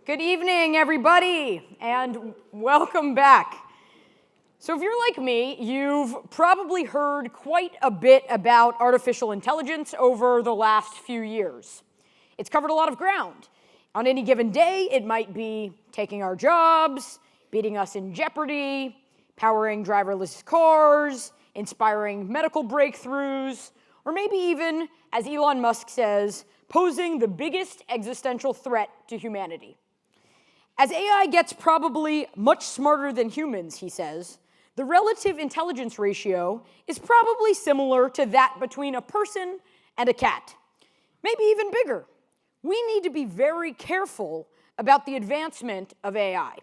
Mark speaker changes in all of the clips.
Speaker 1: Good evening, everybody, and welcome back. So if you're like me, you've probably heard quite a bit about artificial intelligence over the last few years. It's covered a lot of ground. On any given day, it might be taking our jobs, beating us in Jeopardy, powering driverless cars, inspiring medical breakthroughs, or maybe even, as Elon Musk says, posing the biggest existential threat to humanity. As AI gets probably much smarter than humans, he says, the relative intelligence ratio is probably similar to that between a person and a cat, maybe even bigger. We need to be very careful about the advancement of AI.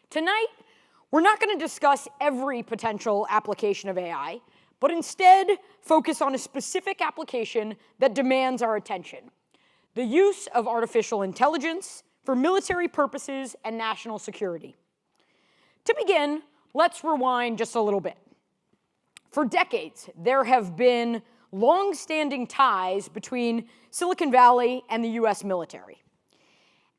Speaker 1: Tonight, we're not going to discuss every potential application of AI, but instead focus on a specific application that demands our attention: the use of artificial intelligence for military purposes and national security. To begin, let's rewind just a little bit. For decades, there have been long-standing ties between Silicon Valley and the US military.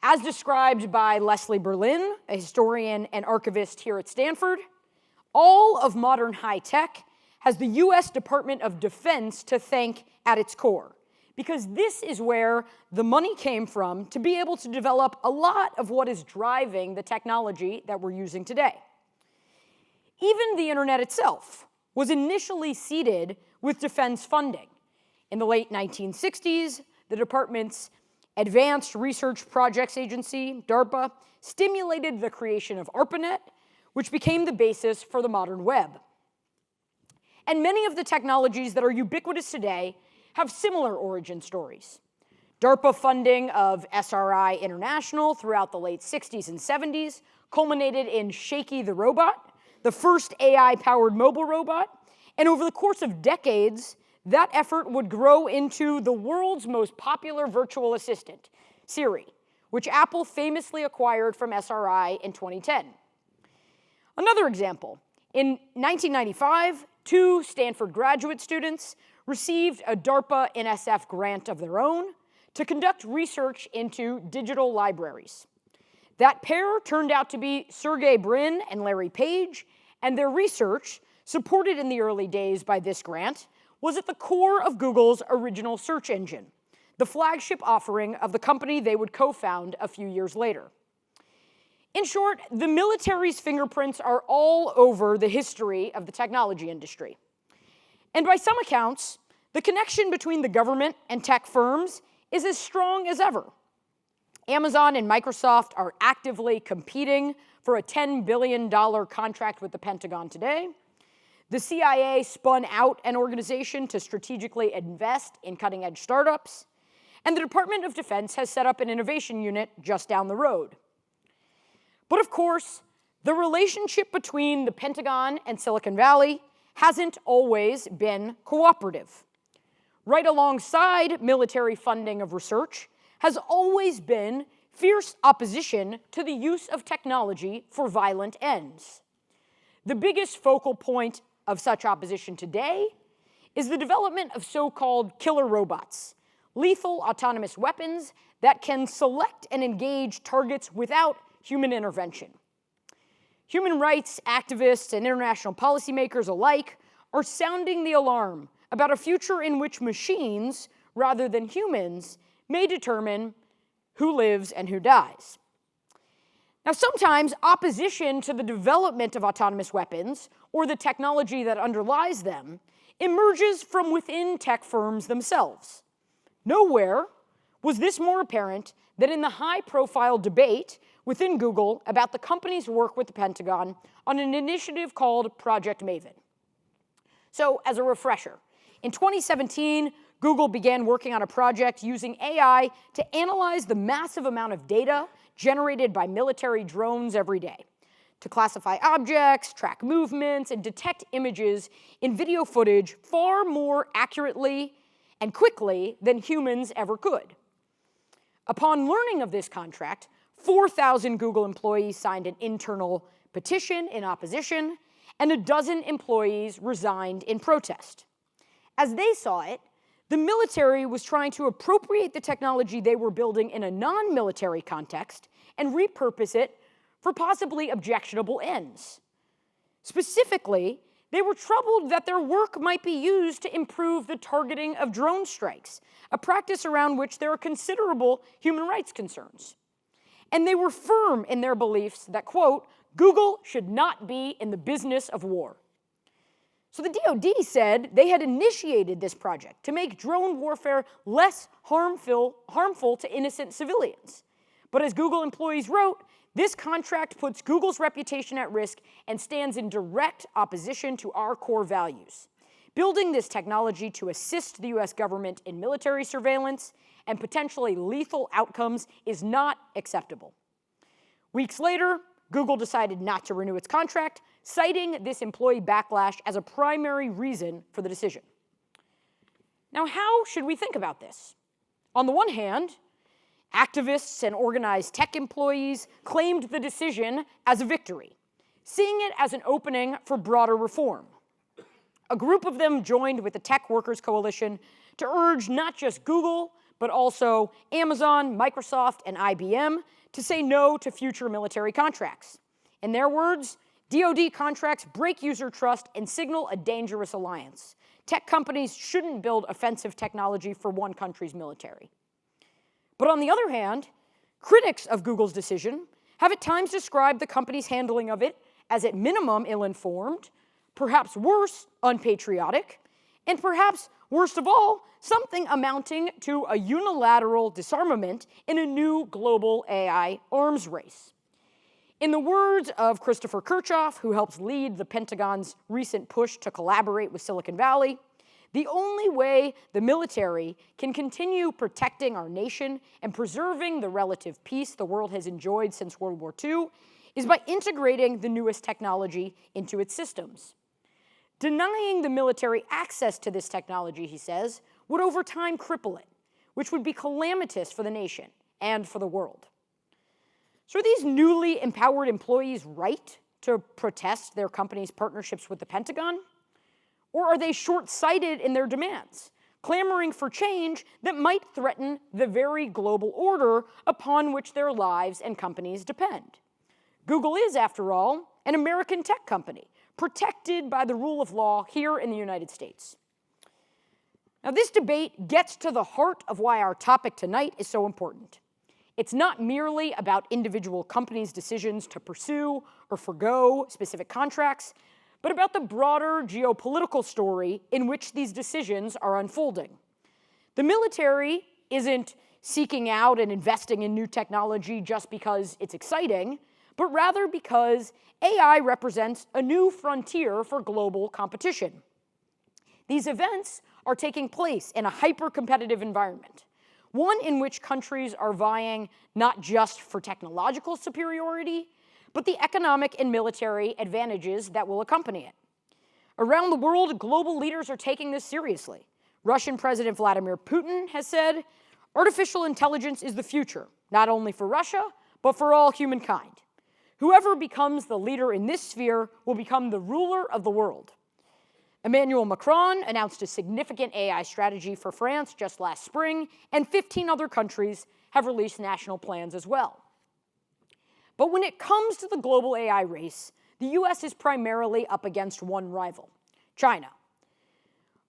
Speaker 1: As described by Leslie Berlin, a historian and archivist here at Stanford, all of modern high tech has the US Department of Defense to thank at its core, because this is where the money came from to be able to develop a lot of what is driving the technology that we're using today. Even the internet itself was initially seeded with defense funding. In the late 1960s, the department's Advanced Research Projects Agency, DARPA, stimulated the creation of ARPANET, which became the basis for the modern web. And many of the technologies that are ubiquitous today have similar origin stories. DARPA funding of SRI International throughout the late 60s and 70s culminated in Shaky the Robot, the first AI-powered mobile robot, and over the course of decades, that effort would grow into the world's most popular virtual assistant, Siri, which Apple famously acquired from SRI in 2010. Another example, in 1995, 2 Stanford graduate students received a DARPA NSF grant of their own to conduct research into digital libraries. That pair turned out to be Sergey Brin and Larry Page, and their research, supported in the early days by this grant, was at the core of Google's original search engine, the flagship offering of the company they would co-found a few years later. In short, the military's fingerprints are all over the history of the technology industry. And by some accounts, the connection between the government and tech firms is as strong as ever. Amazon and Microsoft are actively competing for a $10 billion contract with the Pentagon today. The CIA spun out an organization to strategically invest in cutting-edge startups. And the Department of Defense has set up an innovation unit just down the road. But of course, the relationship between the Pentagon and Silicon Valley hasn't always been cooperative. Right alongside military funding of research has always been fierce opposition to the use of technology for violent ends. The biggest focal point of such opposition today is the development of so-called killer robots, lethal autonomous weapons that can select and engage targets without human intervention. Human rights activists and international policymakers alike are sounding the alarm about a future in which machines, rather than humans, may determine who lives and who dies. Now, sometimes opposition to the development of autonomous weapons or the technology that underlies them emerges from within tech firms themselves. Nowhere was this more apparent than in the high-profile debate within Google about the company's work with the Pentagon on an initiative called Project Maven. So, as a refresher, in 2017, Google began working on a project using AI to analyze the massive amount of data generated by military drones every day, to classify objects, track movements, and detect images in video footage far more accurately and quickly than humans ever could. Upon learning of this contract, 4,000 Google employees signed an internal petition in opposition, and a dozen employees resigned in protest. As they saw it, The military was trying to appropriate the technology they were building in a non-military context and repurpose it for possibly objectionable ends. Specifically, they were troubled that their work might be used to improve the targeting of drone strikes, a practice around which there are considerable human rights concerns. And they were firm in their beliefs that, quote, Google should not be in the business of war. So the DoD said they had initiated this project to make drone warfare less harmful to innocent civilians. But as Google employees wrote, this contract puts Google's reputation at risk and stands in direct opposition to our core values. Building this technology to assist the US government in military surveillance and potentially lethal outcomes is not acceptable. Weeks later, Google decided not to renew its contract, citing this employee backlash as a primary reason for the decision. Now, how should we think about this? On the one hand, activists and organized tech employees claimed the decision as a victory, seeing it as an opening for broader reform. A group of them joined with the Tech Workers Coalition to urge not just Google, but also Amazon, Microsoft, and IBM to say no to future military contracts. In their words, DoD contracts break user trust and signal a dangerous alliance. Tech companies shouldn't build offensive technology for one country's military. But on the other hand, critics of Google's decision have at times described the company's handling of it as at minimum ill-informed, perhaps worse, unpatriotic, and perhaps worst of all, something amounting to a unilateral disarmament in a new global AI arms race. In the words of Christopher Kirchhoff, who helps lead the Pentagon's recent push to collaborate with Silicon Valley, the only way the military can continue protecting our nation and preserving the relative peace the world has enjoyed since World War II is by integrating the newest technology into its systems. Denying the military access to this technology, he says, would over time cripple it, which would be calamitous for the nation and for the world. So are these newly empowered employees right to protest their company's partnerships with the Pentagon? Or are they short-sighted in their demands, clamoring for change that might threaten the very global order upon which their lives and companies depend? Google is, after all, an American tech company, protected by the rule of law here in the United States. Now, this debate gets to the heart of why our topic tonight is so important. It's not merely about individual companies' decisions to pursue or forgo specific contracts, but about the broader geopolitical story in which these decisions are unfolding. The military isn't seeking out and investing in new technology just because it's exciting, but rather because AI represents a new frontier for global competition. These events are taking place in a hyper-competitive environment, one in which countries are vying not just for technological superiority, but the economic and military advantages that will accompany it. Around the world, global leaders are taking this seriously. Russian President Vladimir Putin has said, artificial intelligence is the future, not only for Russia, but for all humankind. Whoever becomes the leader in this sphere will become the ruler of the world. Emmanuel Macron announced a significant AI strategy for France just last spring, and 15 other countries have released national plans as well. But when it comes to the global AI race, the US is primarily up against one rival, China.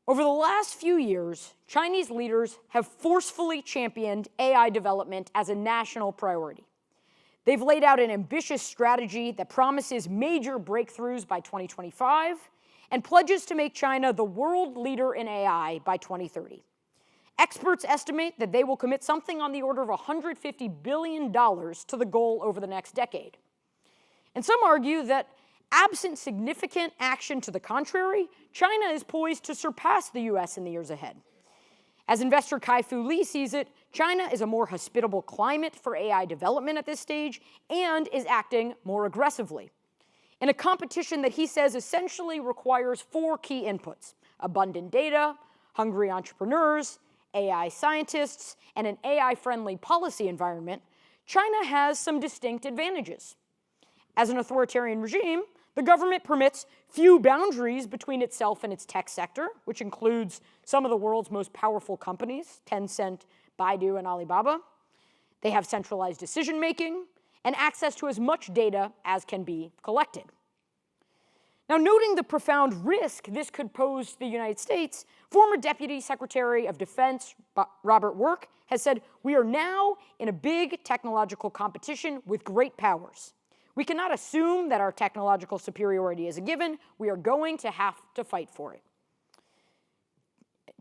Speaker 1: Over the last few years, Chinese leaders have forcefully championed AI development as a national priority. They've laid out an ambitious strategy that promises major breakthroughs by 2025 and pledges to make China the world leader in AI by 2030. Experts estimate that they will commit something on the order of $150 billion to the goal over the next decade. And some argue that absent significant action to the contrary, China is poised to surpass the US in the years ahead. As investor Kai-Fu Lee sees it, China is a more hospitable climate for AI development at this stage and is acting more aggressively in a competition that he says essentially requires 4 key inputs: abundant data, hungry entrepreneurs, AI scientists, and an AI-friendly policy environment. China has some distinct advantages. As an authoritarian regime, The government permits few boundaries between itself and its tech sector, which includes some of the world's most powerful companies, Tencent, Baidu, and Alibaba. They have centralized decision-making and access to as much data as can be collected. Now, noting the profound risk this could pose to the United States, former Deputy Secretary of Defense Robert Work has said, "We are now in a big technological competition with great powers. We cannot assume that our technological superiority is a given. We are going to have to fight for it."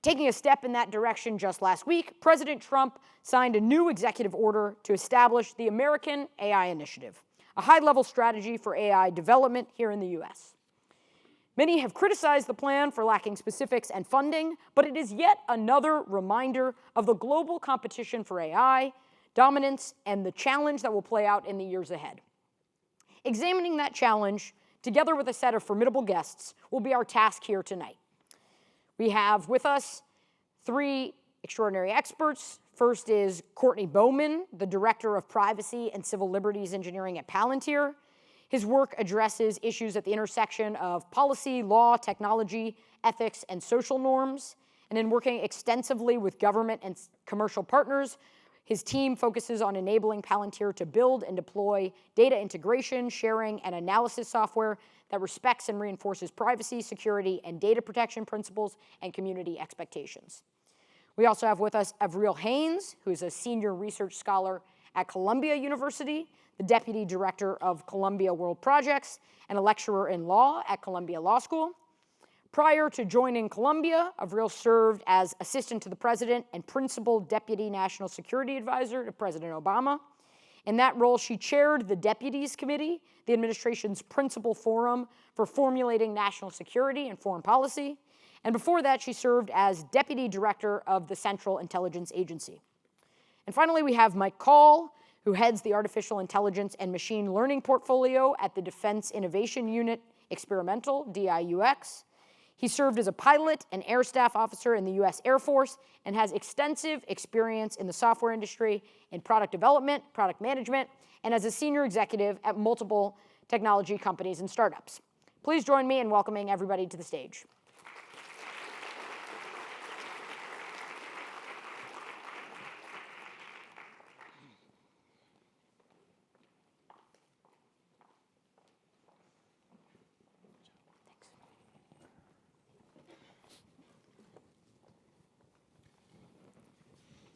Speaker 1: Taking a step in that direction just last week, President Trump signed a new executive order to establish the American AI Initiative, a high-level strategy for AI development here in the US. Many have criticized the plan for lacking specifics and funding, but it is yet another reminder of the global competition for AI, dominance, and the challenge that will play out in the years ahead. Examining that challenge, together with a set of formidable guests, will be our task here tonight. We have with us three extraordinary experts. First is Courtney Bowman, the Director of Privacy and Civil Liberties Engineering at Palantir. His work addresses issues at the intersection of policy, law, technology, ethics, and social norms. And in working extensively with government and commercial partners, his team focuses on enabling Palantir to build and deploy data integration, sharing, and analysis software that respects and reinforces privacy, security, and data protection principles and community expectations. We also have with us Avril Haines, who is a senior research scholar at Columbia University, the Deputy Director of Columbia World Projects, and a lecturer in law at Columbia Law School. Prior to joining Columbia, Avril served as Assistant to the President and Principal Deputy National Security Advisor to President Obama. In that role, she chaired the Deputies Committee, the administration's principal forum for formulating national security and foreign policy. And before that, she served as Deputy Director of the Central Intelligence Agency. And finally, we have Mike Kaul, who heads the Artificial Intelligence and Machine Learning portfolio at the Defense Innovation Unit Experimental, DIUX. He served as a pilot and air staff officer in the US Air Force and has extensive experience in the software industry in product development, product management, and as a senior executive at multiple technology companies and startups. Please join me in welcoming everybody to the stage.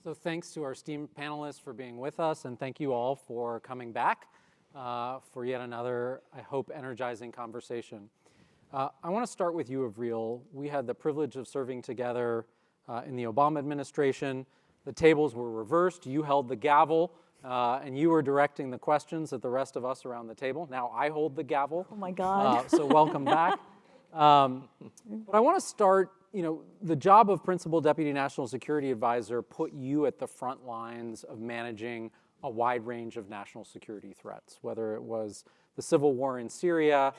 Speaker 2: So thanks to our esteemed panelists for being with us, and thank you all for coming back for yet another, I hope, energizing conversation. I want to start with you, Avril. We had the privilege of serving together in the Obama administration. The tables were reversed. You held the gavel, and you were directing the questions at the rest of us around the table. Now I hold the gavel.
Speaker 3: Oh, my God.
Speaker 2: So welcome back. But I want to start, the job of Principal Deputy National Security Advisor put you at the front lines of managing a wide range of national security threats, whether it was the civil war in Syria,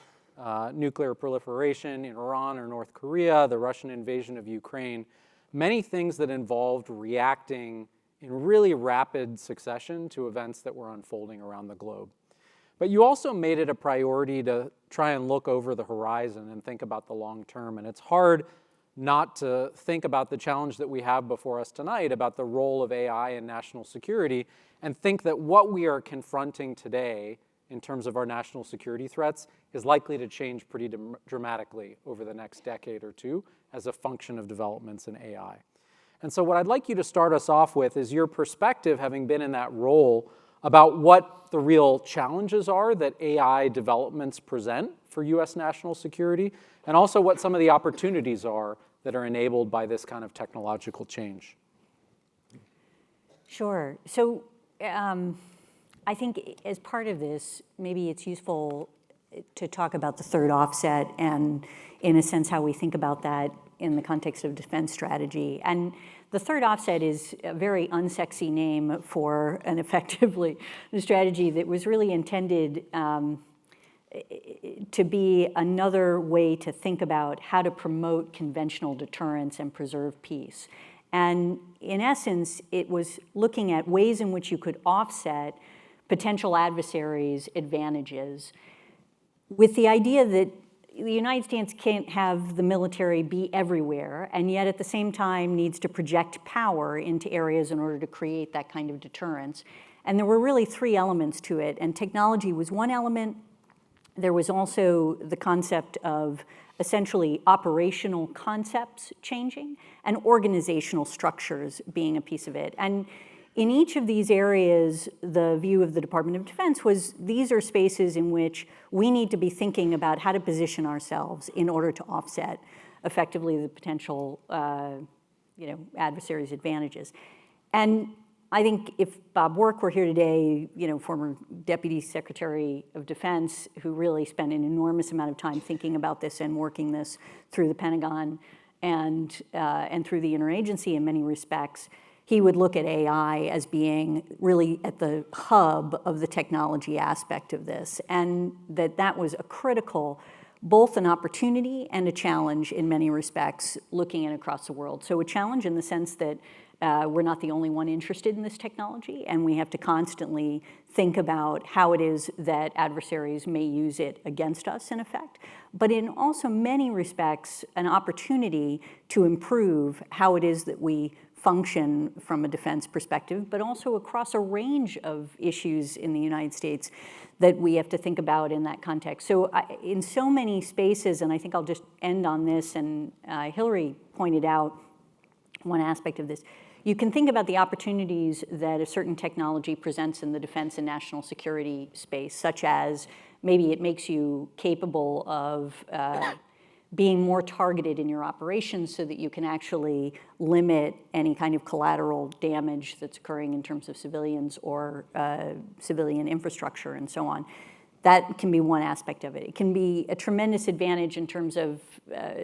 Speaker 2: nuclear proliferation in Iran or North Korea, the Russian invasion of Ukraine, many things that involved reacting in really rapid succession to events that were unfolding around the globe. But you also made it a priority to try and look over the horizon and think about the long term. And it's hard not to think about the challenge that we have before us tonight about the role of AI in national security and think that what we are confronting today in terms of our national security threats is likely to change pretty dramatically over the next decade or two as a function of developments in AI. And so what I'd like you to start us off with is your perspective, having been in that role, about what the real challenges are that AI developments present for US national security, and also what some of the opportunities are that are enabled by this kind of technological change.
Speaker 3: Sure. So I think as part of this, maybe it's useful to talk about the third offset and, in a sense, how we think about that in the context of defense strategy. And the third offset is a very unsexy name for an effectively strategy that was really intended to be another way to think about how to promote conventional deterrence and preserve peace. And in essence, it was looking at ways in which you could offset potential adversaries' advantages with the idea that the United States can't have the military be everywhere, and yet at the same time needs to project power into areas in order to create that kind of deterrence. And there were really three elements to it, and technology was one element. There was also the concept of essentially operational concepts changing and organizational structures being a piece of it. And in each of these areas, the view of the Department of Defense was these are spaces in which we need to be thinking about how to position ourselves in order to offset effectively the potential adversaries' advantages. And I think if Bob Work were here today, former Deputy Secretary of Defense, who really spent an enormous amount of time thinking about this and working this through the Pentagon and through the interagency in many respects, he would look at AI as being really at the hub of the technology aspect of this, and that was a critical, both an opportunity and a challenge in many respects, looking at across the world. So a challenge in the sense that we're not the only one interested in this technology, and we have to constantly think about how it is that adversaries may use it against us, in effect. But in also many respects, an opportunity to improve how it is that we function from a defense perspective, but also across a range of issues in the United States that we have to think about in that context. So in so many spaces, and I think I'll just end on this, and Hilary pointed out one aspect of this, you can think about the opportunities that a certain technology presents in the defense and national security space, such as maybe it makes you capable of being more targeted in your operations so that you can actually limit any kind of collateral damage that's occurring in terms of civilians or civilian infrastructure and so on. That can be one aspect of it. It can be a tremendous advantage in terms of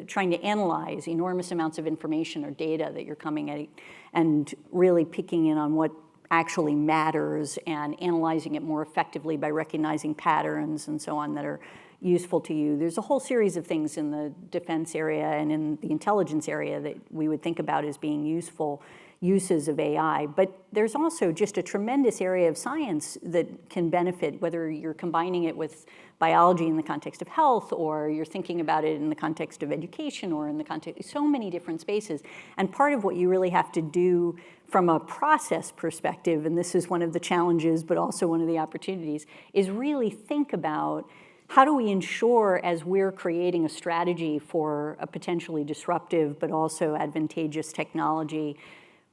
Speaker 3: trying to analyze enormous amounts of information or data that you're coming at and really picking in on what actually matters and analyzing it more effectively by recognizing patterns and so on that are useful to you. There's a whole series of things in the defense area and in the intelligence area that we would think about as being useful uses of AI. But there's also just a tremendous area of science that can benefit, whether you're combining it with biology in the context of health, or you're thinking about it in the context of education, or in the context of so many different spaces. And part of what you really have to do from a process perspective, and this is one of the challenges, but also one of the opportunities, is really think about how do we ensure, as we're creating a strategy for a potentially disruptive but also advantageous technology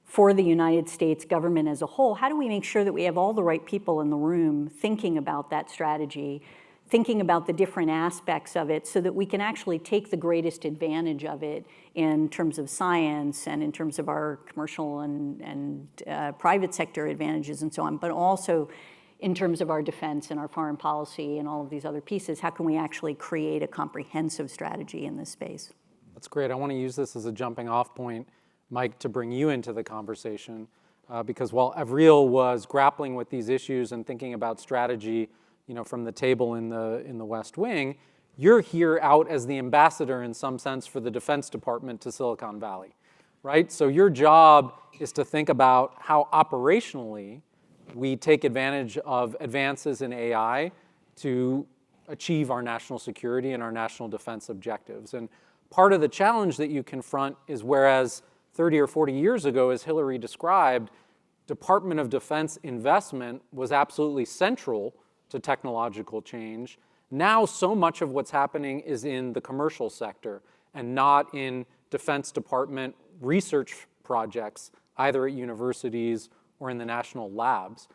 Speaker 3: for the United States government as a whole, how do we make sure that we have all the right people in the room thinking about that strategy, thinking about the different aspects of it so that we can actually take the greatest advantage of it in terms of science and in terms of our commercial and private sector advantages and so on, but also in terms of our defense and our foreign policy and all of these other pieces. How can we actually create a comprehensive strategy in this space?
Speaker 2: That's great. I want to use this as a jumping off point, Mike, to bring you into the conversation, because while Avril was grappling with these issues and thinking about strategy, from the table in the West Wing, you're here out as the ambassador in some sense for the Defense Department to Silicon Valley, right? So your job is to think about how operationally we take advantage of advances in AI to achieve our national security and our national defense objectives. And part of the challenge that you confront is, whereas 30 or 40 years ago, as Hilary described, Department of Defense investment was absolutely central to technological change. Now, so much of what's happening is in the commercial sector and not in Defense Department research projects, either at universities or in the national labs.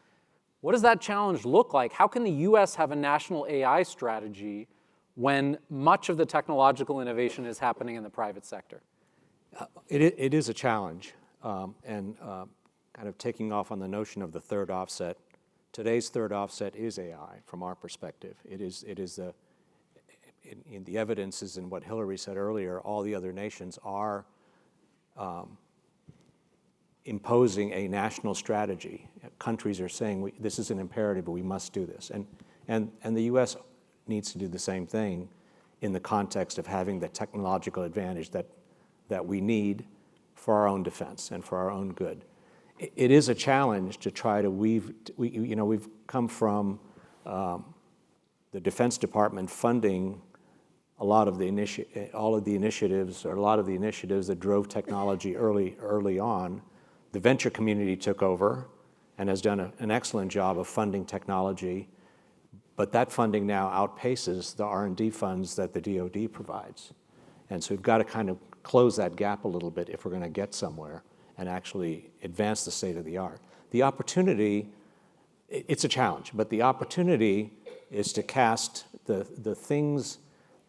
Speaker 2: What does that challenge look like? How can the US have a national AI strategy when much of the technological innovation is happening in the private sector?
Speaker 4: It is a challenge, and kind of taking off on the notion of the third offset, today's third offset is AI from our perspective. The evidence is in what Hilary said earlier. All the other nations are imposing a national strategy. Countries are saying this is an imperative, but we must do this. And the US needs to do the same thing in the context of having the technological advantage that we need for our own defense and for our own good. It is a challenge to try to we've come from the Defense Department funding a lot of the initiatives that drove technology early on. The venture community took over and has done an excellent job of funding technology, but that funding now outpaces the R&D funds that the DoD provides. And so we've got to kind of close that gap a little bit if we're going to get somewhere and actually advance the state of the art. The opportunity, it's a challenge, but the opportunity is to cast the things,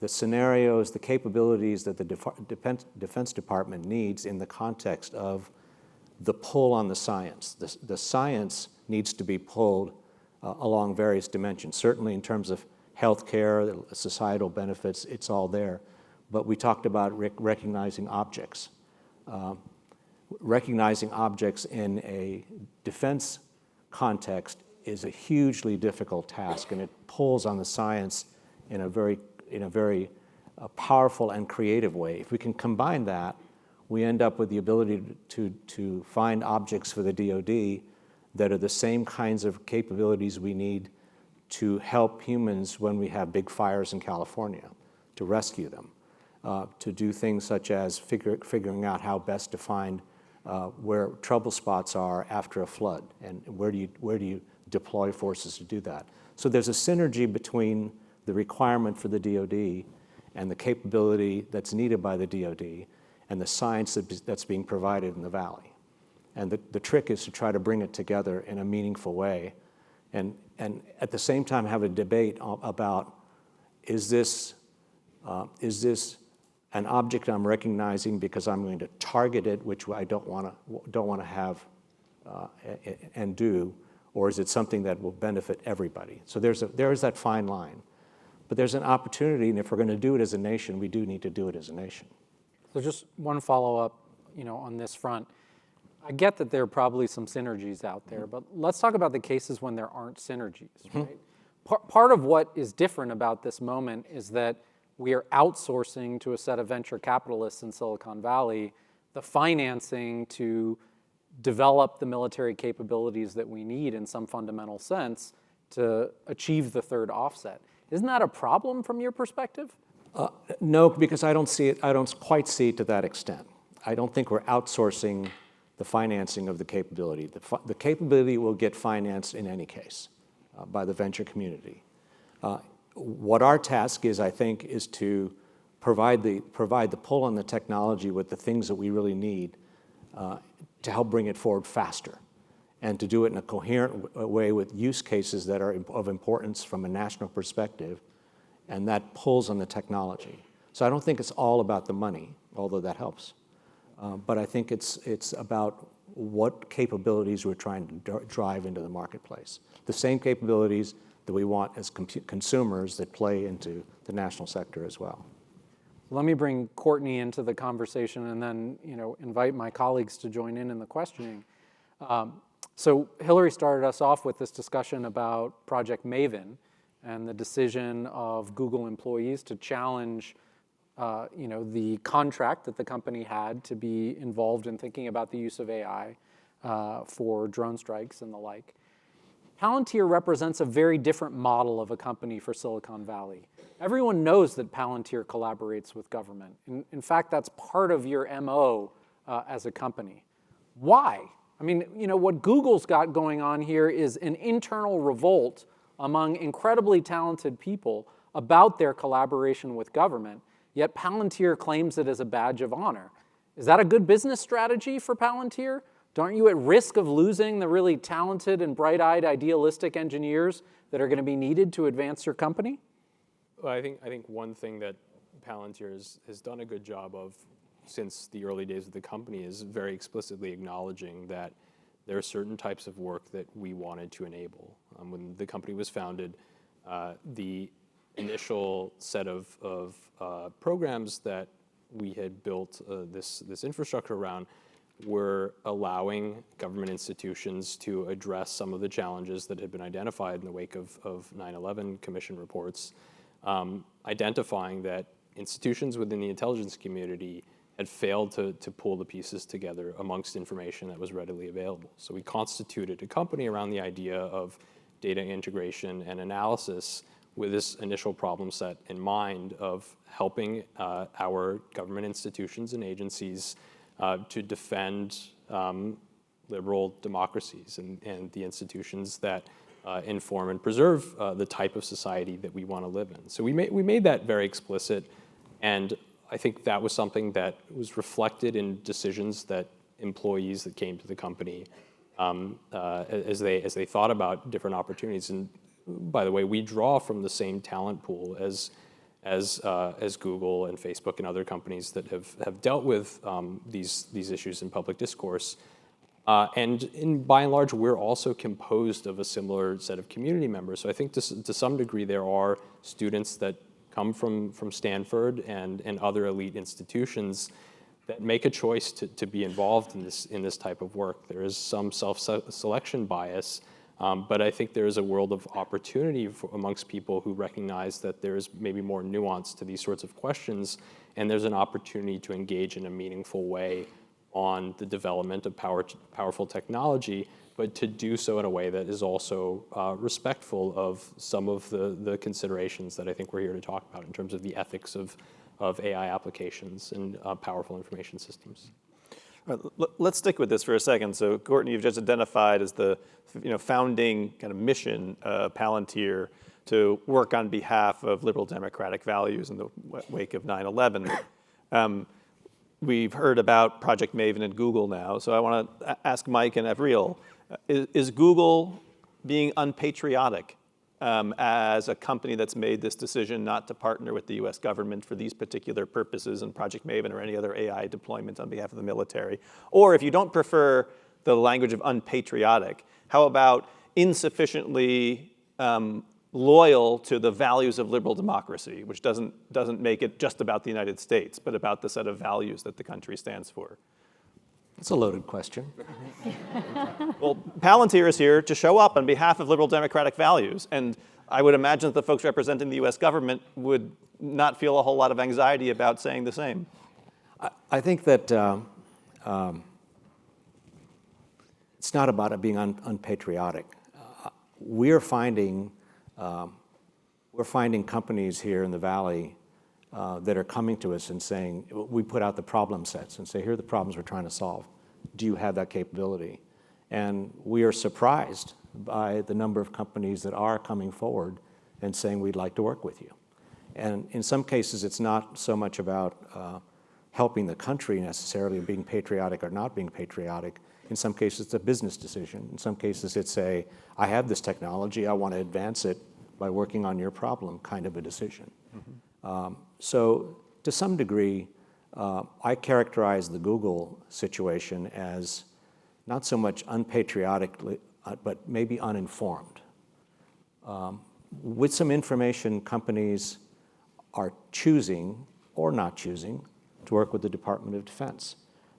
Speaker 4: the scenarios, the capabilities that the Defense Department needs in the context of the pull on the science. The science needs to be pulled along various dimensions. Certainly in terms of healthcare, societal benefits, it's all there. But we talked about recognizing objects. Recognizing objects in a defense context is a hugely difficult task, and it pulls on the science in a very powerful and creative way. If we can combine that, we end up with the ability to find objects for the DoD that are the same kinds of capabilities we need to help humans when we have big fires in California, to rescue them, to do things such as figuring out how best to find where trouble spots are after a flood, and where do you deploy forces to do that. So there's a synergy between the requirement for the DoD and the capability that's needed by the DoD and the science that's being provided in the Valley. And the trick is to try to bring it together in a meaningful way, and at the same time have a debate about, is this an object I'm recognizing because I'm going to target it, which I don't want to have and do, or is it something that will benefit everybody? So there is that fine line. But there's an opportunity, and if we're going to do it as a nation, we do need to do it as a nation.
Speaker 2: So just one follow-up, on this front. I get that there are probably some synergies out there, but let's talk about the cases when there aren't synergies, right? Part of what is different about this moment is that we are outsourcing to a set of venture capitalists in Silicon Valley the financing to develop the military capabilities that we need in some fundamental sense to achieve the third offset. Isn't that a problem from your perspective?
Speaker 4: No, because I don't quite see it to that extent. I don't think we're outsourcing the financing of the capability. The capability will get financed in any case by the venture community. What our task is, I think, is to provide the pull on the technology with the things that we really need to help bring it forward faster, and to do it in a coherent way with use cases that are of importance from a national perspective, and that pulls on the technology. So I don't think it's all about the money, although that helps. But I think it's about what capabilities we're trying to drive into the marketplace. The same capabilities that we want as consumers that play into the national sector as well.
Speaker 2: Let me bring Courtney into the conversation and then invite my colleagues to join in the questioning. So Hilary started us off with this discussion about Project Maven and the decision of Google employees to challenge the contract that the company had to be involved in thinking about the use of AI for drone strikes and the like. Palantir represents a very different model of a company for Silicon Valley. Everyone knows that Palantir collaborates with government. In fact, that's part of your MO as a company. Why? I mean, what Google's got going on here is an internal revolt among incredibly talented people about their collaboration with government, yet Palantir claims it as a badge of honor. Is that a good business strategy for Palantir? Aren't you at risk of losing the really talented and bright-eyed, idealistic engineers that are going to be needed to advance your company?
Speaker 5: Well, I think one thing that Palantir has done a good job of since the early days of the company is very explicitly acknowledging that there are certain types of work that we wanted to enable. When the company was founded, the initial set of programs that we had built this infrastructure around were allowing government institutions to address some of the challenges that had been identified in the wake of 9/11 Commission reports, identifying that institutions within the intelligence community had failed to pull the pieces together amongst information that was readily available. So we constituted a company around the idea of data integration and analysis with this initial problem set in mind of helping our government institutions and agencies to defend liberal democracies and the institutions that inform and preserve the type of society that we want to live in. So we made that very explicit, and I think that was something that was reflected in decisions that employees that came to the company as they thought about different opportunities. And by the way, we draw from the same talent pool as Google and Facebook and other companies that have dealt with these issues in public discourse. And by and large, we're also composed of a similar set of community members. So I think to some degree, there are students that come from Stanford and other elite institutions that make a choice to be involved in this type of work. There is some self-selection bias, but I think there is a world of opportunity amongst people who recognize that there is maybe more nuance to these sorts of questions, and there's an opportunity to engage in a meaningful way on the development of powerful technology, but to do so in a way that is also respectful of some of the considerations that I think we're here to talk about in terms of the ethics of AI applications and powerful information systems.
Speaker 6: Let's stick with this for a second. So, Courtney, you've just identified as the founding kind of mission of Palantir to work on behalf of liberal democratic values in the wake of 9/11. We've heard about Project Maven and Google now, so I want to ask Mike and Avril, is Google being unpatriotic as a company that's made this decision not to partner with the US government for these particular purposes in Project Maven or any other AI deployment on behalf of the military? Or if you don't prefer the language of unpatriotic, how about insufficiently loyal to the values of liberal democracy, which doesn't make it just about the United States, but about the set of values that the country stands for?
Speaker 4: That's a loaded question.
Speaker 6: Well, Palantir is here to show up on behalf of liberal democratic values, and I would imagine that the folks representing the US government would not feel a whole lot of anxiety about saying the same.
Speaker 4: I think that it's not about it being unpatriotic. We're finding companies here in the Valley that are coming to us and saying, we put out the problem sets and say, here are the problems we're trying to solve. Do you have that capability? And we are surprised by the number of companies that are coming forward and saying, we'd like to work with you. And in some cases, it's not so much about helping the country necessarily, being patriotic or not being patriotic. In some cases, it's a business decision. In some cases, it's I have this technology, I want to advance it by working on your problem kind of a decision. Mm-hmm. So to some degree, I characterize the Google situation as not so much unpatriotic, but maybe uninformed. With some information, companies are choosing or not choosing to work with the Department of Defense.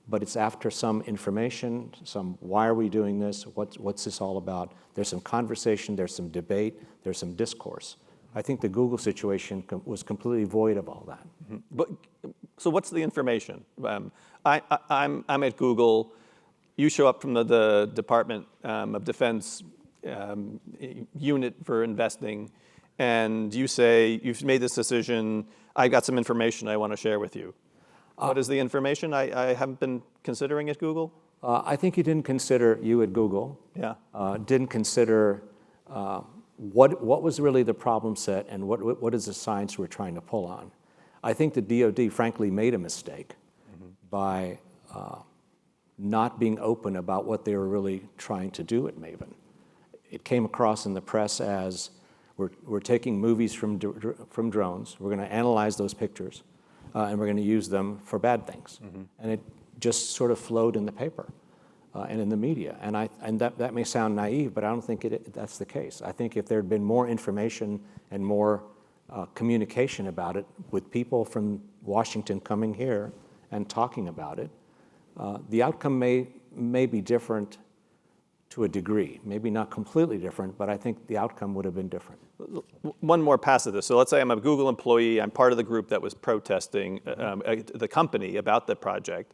Speaker 4: But it's after some information, why are we doing this? What's this all about? There's some conversation, there's some debate, there's some discourse. I think the Google situation was completely void of all that.
Speaker 6: Mm-hmm. But so what's the information? I'm at Google. You show up from the Department of Defense unit for investing, and you say, you've made this decision, I've got some information I want to share with you. What is the information I haven't been considering at Google?
Speaker 4: I think you didn't consider, you at Google, didn't consider what was really the problem set and what is the science we're trying to pull on. I think the DoD frankly made a mistake by not being open about what they were really trying to do at Maven. It came across in the press as we're taking movies from drones, we're going to analyze those pictures, and we're going to use them for bad things. Mm-hmm. And it just sort of flowed in the paper and in the media. And that may sound naive, but I don't think that's the case. I think if there had been more information and more communication about it with people from Washington coming here and talking about it, the outcome may be different to a degree. Maybe not completely different, but I think the outcome would have been different.
Speaker 6: One more pass of this. So let's say I'm a Google employee. I'm part of the group that was protesting the company about the project.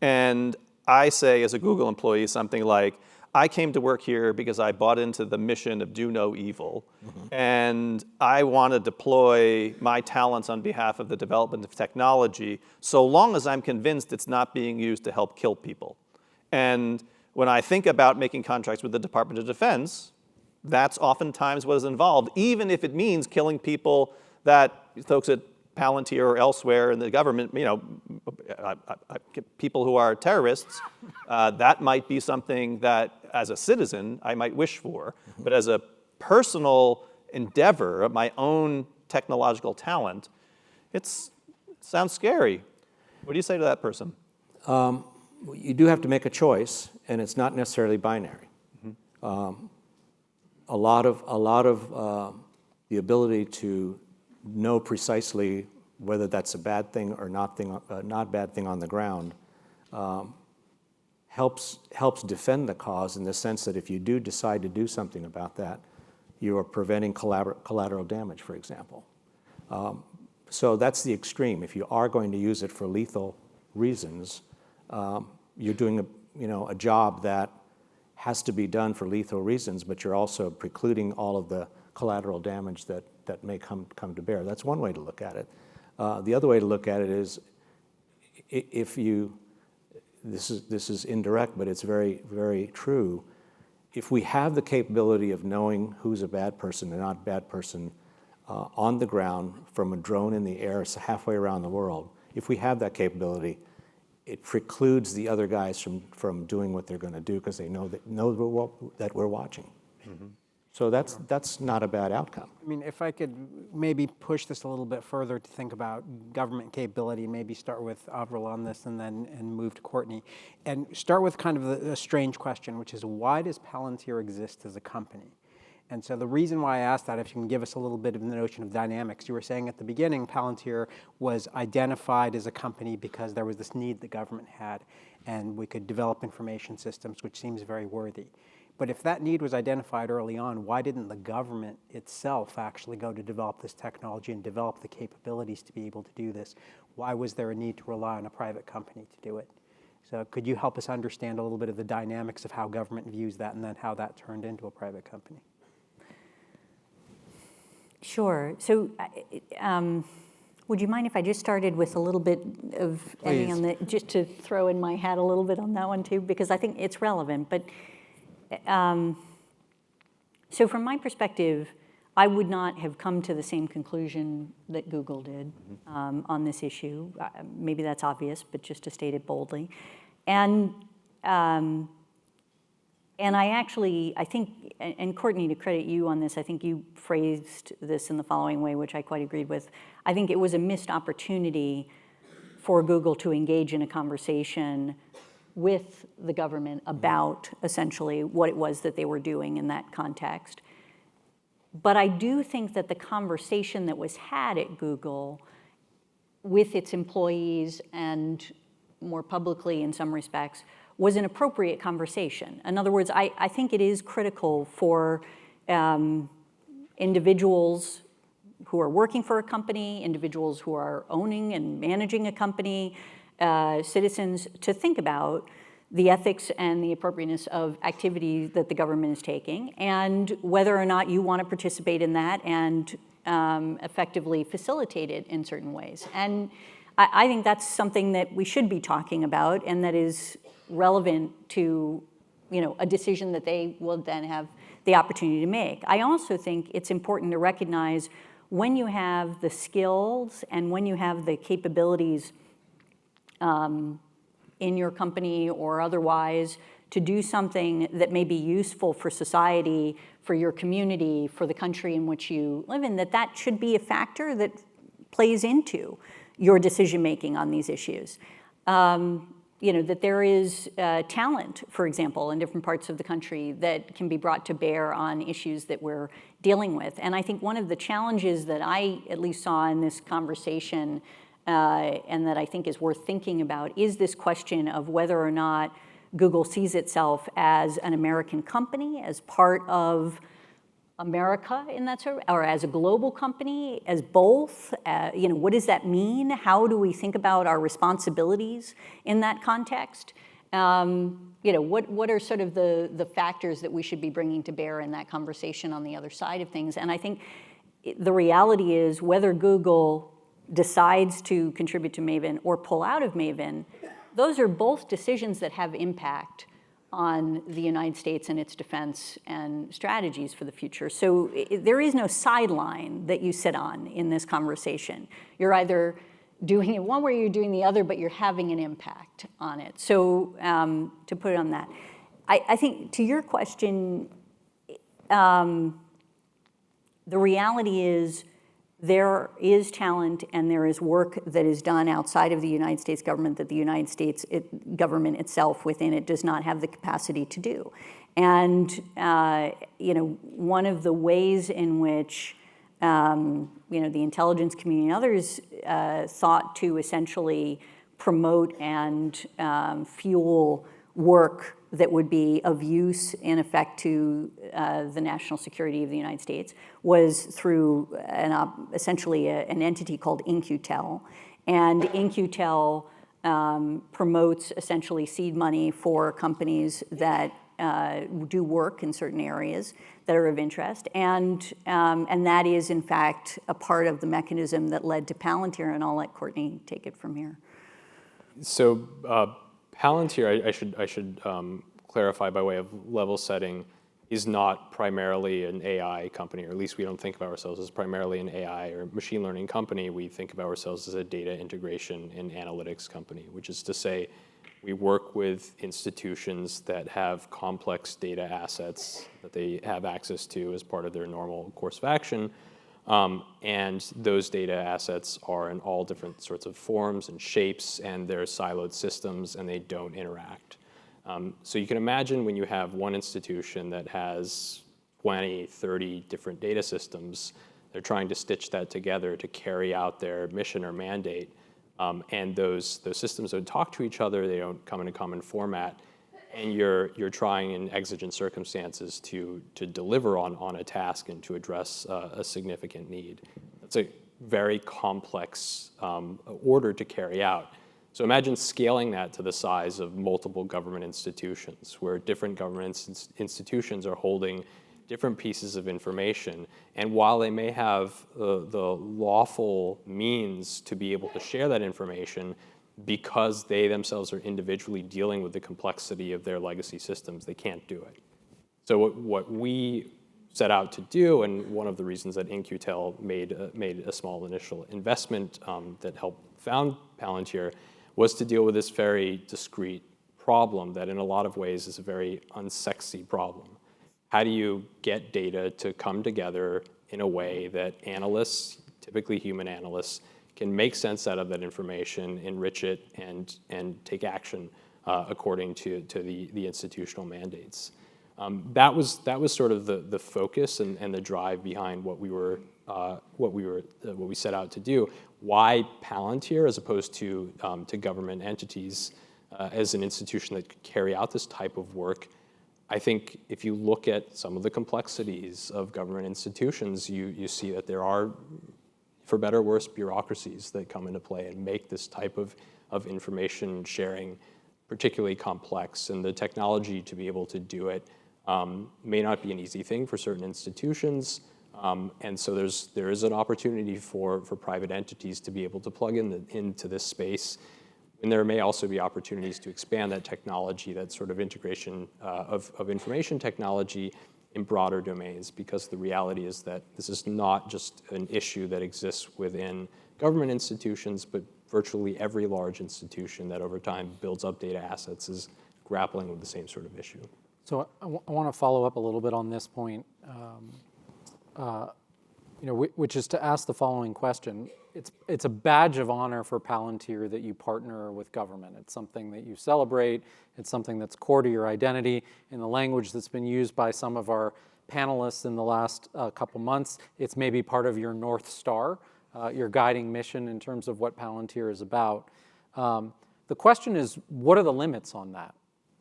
Speaker 6: And I say as a Google employee something like, I came to work here because I bought into the mission of do no evil, and I want to deploy my talents on behalf of the development of technology so long as I'm convinced it's not being used to help kill people. And when I think about making contracts with the Department of Defense, that's oftentimes what is involved, even if it means killing people that folks at Palantir or elsewhere in the government, people who are terrorists, that might be something that, as a citizen, I might wish for. But as a personal endeavor of my own technological talent, it sounds scary. What do you say to that person?
Speaker 4: You do have to make a choice, and it's not necessarily binary. A lot of the ability to know precisely whether that's a bad thing or not bad thing on the ground helps defend the cause in the sense that if you do decide to do something about that, you are preventing collateral damage, for example. So that's the extreme. If you are going to use it for lethal reasons, you're doing a job that has to be done for lethal reasons, but you're also precluding all of the collateral damage that may come to bear. That's one way to look at it. The other way to look at it is, this is indirect, but it's very, very true. If we have the capability of knowing who's a bad person and not a bad person on the ground from a drone in the air halfway around the world, if we have that capability, it precludes the other guys from doing what they're going to do because they know that we're watching. So that's not a bad outcome.
Speaker 7: I mean, if I could maybe push this a little bit further to think about government capability, maybe start with Avril on this and move to Courtney. And start with kind of a strange question, which is why does Palantir exist as a company? And so the reason why I asked that, if you can give us a little bit of the notion of dynamics, you were saying at the beginning Palantir was identified as a company because there was this need the government had, and we could develop information systems, which seems very worthy. But if that need was identified early on, why didn't the government itself actually go to develop this technology and develop the capabilities to be able to do this? Why was there a need to rely on a private company to do it? So could you help us understand a little bit of the dynamics of how government views that and then how that turned into a private company?
Speaker 3: Sure. So would you mind if I just started with a little bit of editing on the, just to throw in my hat a little bit on that one too, because I think it's relevant. But so from my perspective, I would not have come to the same conclusion that Google did on this issue. Maybe that's obvious, but just to state it boldly. And I think, and Courtney, to credit you on this, I think you phrased this in the following way, which I quite agreed with. I think it was a missed opportunity for Google to engage in a conversation with the government about essentially what it was that they were doing in that context. But I do think that the conversation that was had at Google with its employees and more publicly in some respects was an appropriate conversation. In other words, I think it is critical for individuals who are working for a company, individuals who are owning and managing a company, citizens, to think about the ethics and the appropriateness of activity that the government is taking and whether or not you want to participate in that and effectively facilitate it in certain ways. And I think that's something that we should be talking about and that is relevant to a decision that they will then have the opportunity to make. I also think it's important to recognize when you have the skills and when you have the capabilities in your company or otherwise to do something that may be useful for society, for your community, for the country in which you live in, that should be a factor that plays into your decision-making on these issues. That there is talent, for example, in different parts of the country that can be brought to bear on issues that we're dealing with. And I think one of the challenges that I at least saw in this conversation and that I think is worth thinking about is this question of whether or not Google sees itself as an American company, as part of America in that sort of, or as a global company, as both. What does that mean? How do we think about our responsibilities in that context? what are sort of the factors that we should be bringing to bear in that conversation on the other side of things? And I think the reality is whether Google decides to contribute to Maven or pull out of Maven, those are both decisions that have impact on the United States and its defense and strategies for the future. So there is no sideline that you sit on in this conversation. You're either doing it one way or you're doing the other, but you're having an impact on it. So to put it on that, I think to your question, the reality is there is talent and there is work that is done outside of the United States government that the United States government itself within it does not have the capacity to do. And one of the ways in which the intelligence community and others thought to essentially promote and fuel work that would be of use, in effect, to the national security of the United States was through essentially an entity called In-Q-Tel. And In-Q-Tel promotes essentially seed money for companies that do work in certain areas that are of interest. And that is, in fact, a part of the mechanism that led to Palantir. And I'll let Courtney take it from here.
Speaker 5: So Palantir, I should clarify by way of level setting, is not primarily an AI company, or at least we don't think of ourselves as primarily an AI or machine learning company. We think of ourselves as a data integration and analytics company, which is to say we work with institutions that have complex data assets that they have access to as part of their normal course of action. And those data assets are in all different sorts of forms and shapes, and they're siloed systems, and they don't interact. So you can imagine when you have one institution that has 20, 30 different data systems, they're trying to stitch that together to carry out their mission or mandate. And those systems don't talk to each other, they don't come in a common format, and you're trying in exigent circumstances to deliver on a task and to address a significant need. That's a very complex order to carry out. So imagine scaling that to the size of multiple government institutions, where different government institutions are holding different pieces of information. And while they may have the lawful means to be able to share that information, because they themselves are individually dealing with the complexity of their legacy systems, they can't do it. So what we set out to do, and one of the reasons that In-Q-Tel made a small initial investment that helped found Palantir, was to deal with this very discrete problem that in a lot of ways is a very unsexy problem. How do you get data to come together in a way that analysts, typically human analysts, can make sense out of that information, enrich it, and take action according to the institutional mandates? That was sort of the focus and the drive behind what we set out to do. Why Palantir as opposed to government entities as an institution that could carry out this type of work? I think if you look at some of the complexities of government institutions, you see that there are, for better or worse, bureaucracies that come into play and make this type of information sharing particularly complex. And the technology to be able to do it may not be an easy thing for certain institutions. And so there is an opportunity for private entities to be able to plug into this space. And there may also be opportunities to expand that technology, that sort of integration of information technology in broader domains, because the reality is that this is not just an issue that exists within government institutions, but virtually every large institution that over time builds up data assets is grappling with the same sort of issue.
Speaker 2: So I want to follow up a little bit on this point, which is to ask the following question. It's a badge of honor for Palantir that you partner with government. It's something that you celebrate. It's something that's core to your identity. In the language that's been used by some of our panelists in the last couple months, it's maybe part of your North Star, your guiding mission in terms of what Palantir is about. The question is, what are the limits on that?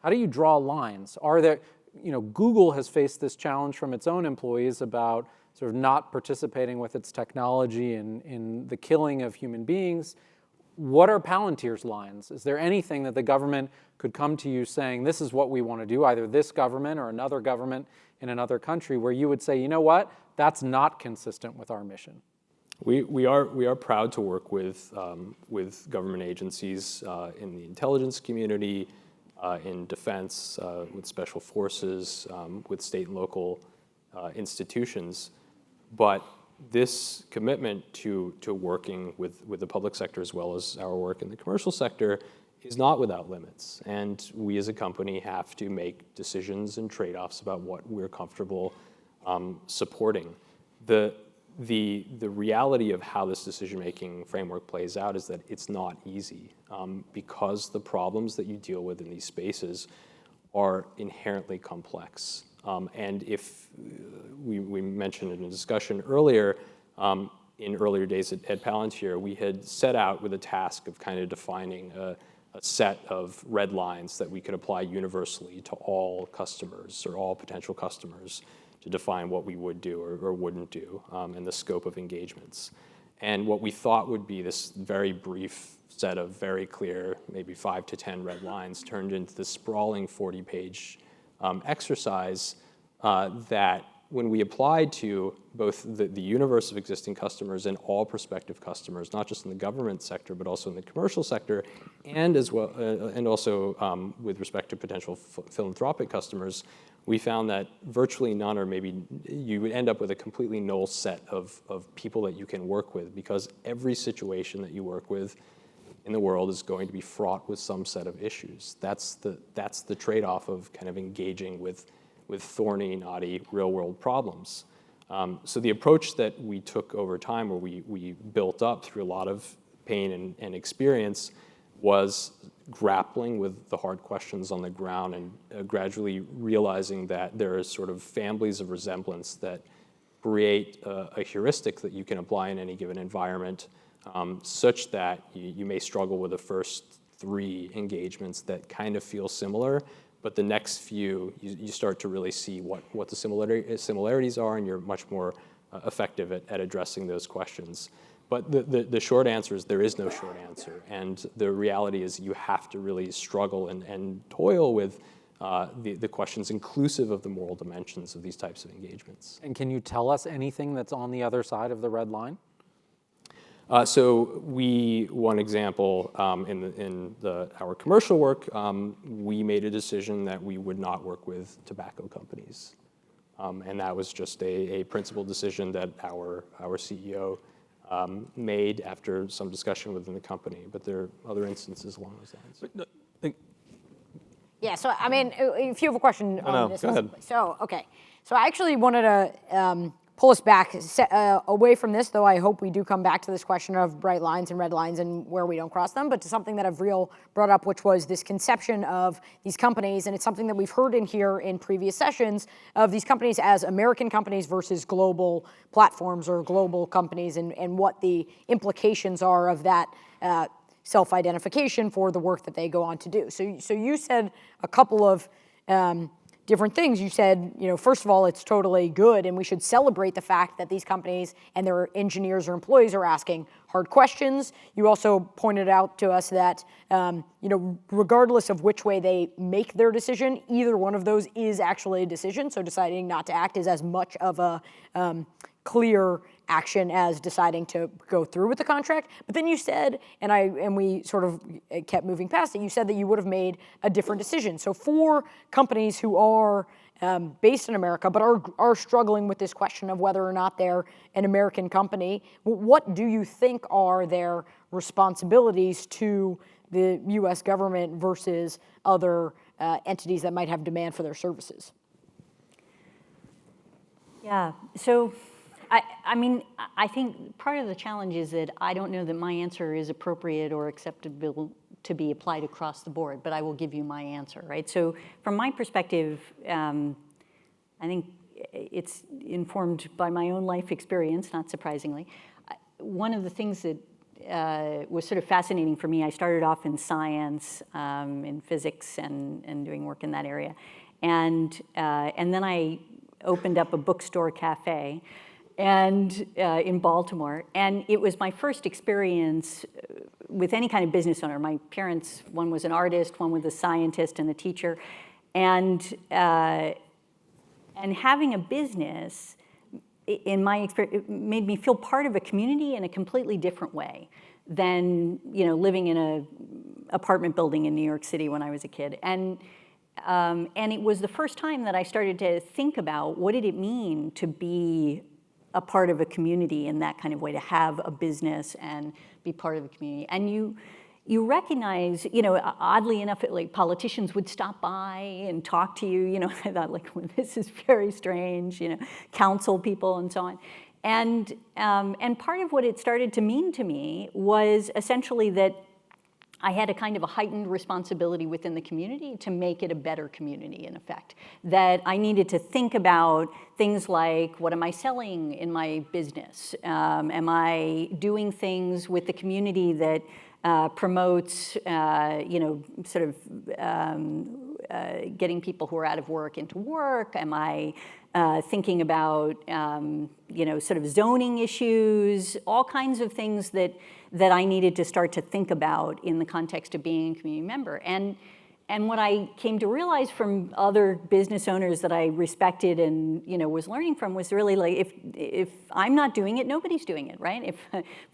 Speaker 2: How do you draw lines? Are there, Google has faced this challenge from its own employees about sort of not participating with its technology in the killing of human beings. what are Palantir's lines? Is there anything that the government could come to you saying, this is what we want to do, either this government or another government in another country, where you would say, you know what, that's not consistent with our mission?
Speaker 5: We are proud to work with government agencies in the intelligence community, in defense, with special forces, with state and local institutions, but this commitment to working with the public sector as well as our work in the commercial sector is not without limits. And we as a company have to make decisions and trade-offs about what we're comfortable supporting. The reality of how this decision-making framework plays out is that it's not easy because the problems that you deal with in these spaces are inherently complex. And if we mentioned in a discussion earlier, in earlier days at Palantir, we had set out with a task of kind of defining a set of red lines that we could apply universally to all customers or all potential customers to define what we would do or wouldn't do and the scope of engagements. And what we thought would be this very brief set of very clear, maybe 5 to 10 red lines turned into this sprawling 40-page exercise that when we applied to both the universe of existing customers and all prospective customers, not just in the government sector, but also in the commercial sector, and as well, and also with respect to potential philanthropic customers, we found that virtually none, or maybe you would end up with a completely null set of people that you can work with, because every situation that you work with in the world is going to be fraught with some set of issues. That's the trade-off of kind of engaging with thorny, knotty, real-world problems. So the approach that we took over time, where we built up through a lot of pain and experience, was grappling with the hard questions on the ground and gradually realizing that there are sort of families of resemblance that create a heuristic that you can apply in any given environment, such that you may struggle with the first 3 engagements that kind of feel similar, but the next few, you start to really see what the similarities are, and you're much more effective at addressing those questions. But the short answer is there is no short answer. And the reality is you have to really struggle and toil with the questions inclusive of the moral dimensions of these types of engagements.
Speaker 2: And can you tell us anything that's on the other side of the red line?
Speaker 5: So one example, in our commercial work, we made a decision that we would not work with tobacco companies. And that was just a principled decision that our CEO made after some discussion within the company. But there are other instances along those lines.
Speaker 1: Yeah, so I mean, if you have a question on this.
Speaker 6: Go ahead.
Speaker 1: So, okay. So I actually wanted to pull us back away from this, though I hope we do come back to this question of bright lines and red lines and where we don't cross them, but to something that Avril brought up, which was this conception of these companies, and it's something that we've heard in here in previous sessions, of these companies as American companies versus global platforms or global companies, and what the implications are of that self-identification for the work that they go on to do. So you said a couple of different things. You said, first of all, it's totally good, and we should celebrate the fact that these companies and their engineers or employees are asking hard questions. You also pointed out to us that, regardless of which way they make their decision, either one of those is actually a decision. So deciding not to act is as much of a clear action as deciding to go through with the contract. But then you said, and we sort of kept moving past it, you said that you would have made a different decision. So for companies who are based in America but are struggling with this question of whether or not they're an American company, what do you think are their responsibilities to the U.S. government versus other entities that might have demand for their services?
Speaker 3: Yeah, so I think part of the challenge is that I don't know that my answer is appropriate or acceptable to be applied across the board, but I will give you my answer, right? So from my perspective, I think it's informed by my own life experience, not surprisingly. One of the things that was sort of fascinating for me, I started off in science, in physics, and doing work in that area. And then I opened up a bookstore cafe. and in Baltimore. And it was my first experience with any kind of business owner. My parents, one was an artist, one was a scientist and a teacher. And having a business, in my experience, it made me feel part of a community in a completely different way than living in an apartment building in New York City when I was a kid. And it was the first time that I started to think about what did it mean to be a part of a community in that kind of way, to have a business and be part of a community. And you recognize, oddly enough, like politicians would stop by and talk to you. I thought, like, well, this is very strange. Council people and so on. And part of what it started to mean to me was essentially that I had a kind of a heightened responsibility within the community to make it a better community, in effect. That I needed to think about things like, what am I selling in my business? Am I doing things with the community that promotes, sort of getting people who are out of work into work? Am I thinking about, sort of zoning issues, all kinds of things that I needed to start to think about in the context of being a community member. And what I came to realize from other business owners that I respected and was learning from was really like, if I'm not doing it, nobody's doing it, right? If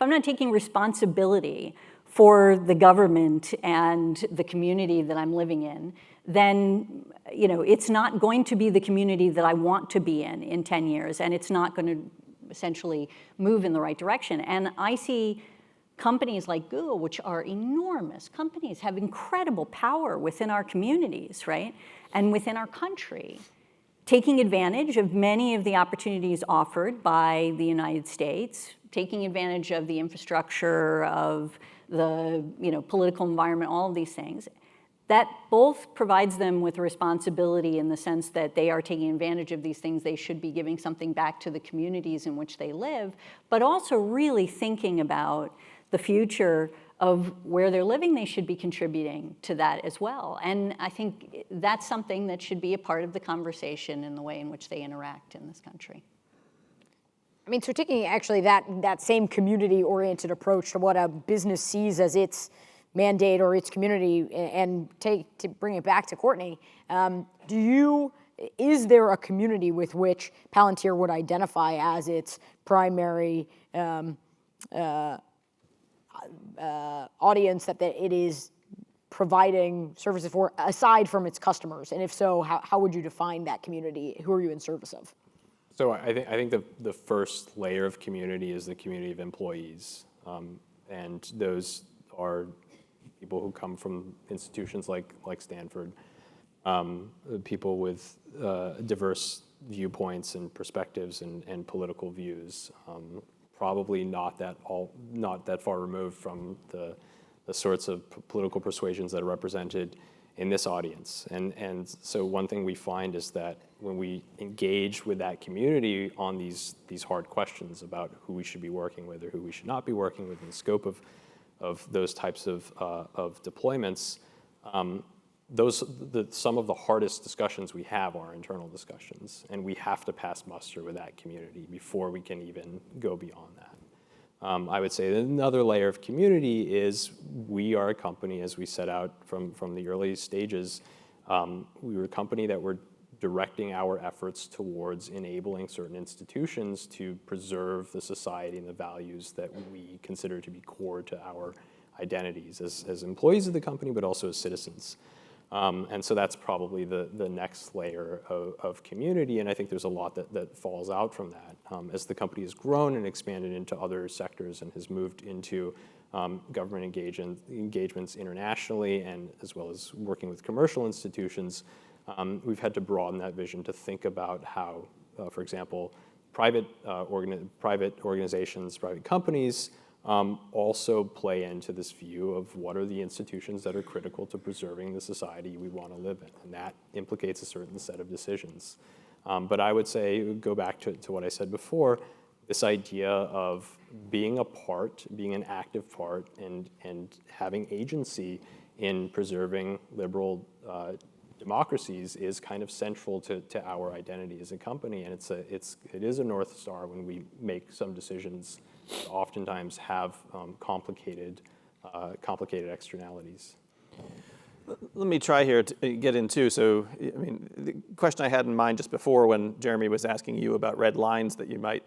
Speaker 3: I'm not taking responsibility for the government and the community that I'm living in, then it's not going to be the community that I want to be in 10 years, and it's not going to essentially move in the right direction. And I see companies like Google, which are enormous companies, have incredible power within our communities, right? And within our country, taking advantage of many of the opportunities offered by the United States, taking advantage of the infrastructure, of the political environment, all of these things. That both provides them with a responsibility in the sense that they are taking advantage of these things. They should be giving something back to the communities in which they live, but also really thinking about the future of where they're living. They should be contributing to that as well. And I think that's something that should be a part of the conversation in the way in which they interact in this country.
Speaker 1: I mean, so taking actually that same community-oriented approach to what a business sees as its mandate or its community, and to bring it back to Courtney, is there a community with which Palantir would identify as its primary audience that it is providing services for, aside from its customers? And if so, how would you define that community? Who are you in service of?
Speaker 5: So I think the first layer of community is the community of employees, and those are people who come from institutions like Stanford, people with diverse viewpoints and perspectives and political views, probably not that far removed from the sorts of political persuasions that are represented in this audience. And so one thing we find is that when we engage with that community on these hard questions about who we should be working with or who we should not be working with in the scope of those types of deployments, some of the hardest discussions we have are internal discussions, and we have to pass muster with that community before we can even go beyond that. I would say that another layer of community is we are a company, as we set out from the early stages, we were a company that were directing our efforts towards enabling certain institutions to preserve the society and the values that we consider to be core to our identities as employees of the company, but also as citizens. And so that's probably the next layer of community, and I think there's a lot that falls out from that. As the company has grown and expanded into other sectors and has moved into government engagements internationally, and as well as working with commercial institutions, we've had to broaden that vision to think about how, for example, private organizations, private companies, also play into this view of what are the institutions that are critical to preserving the society we want to live in, and that implicates a certain set of decisions. But I would say, go back to what I said before, this idea of being a part, being an active part, and having agency in preserving liberal democracies is kind of central to our identity as a company, and it is a North Star when we make some decisions that oftentimes have complicated externalities.
Speaker 6: Let me try here to get into, so, I mean, the question I had in mind just before when Jeremy was asking you about red lines that you might,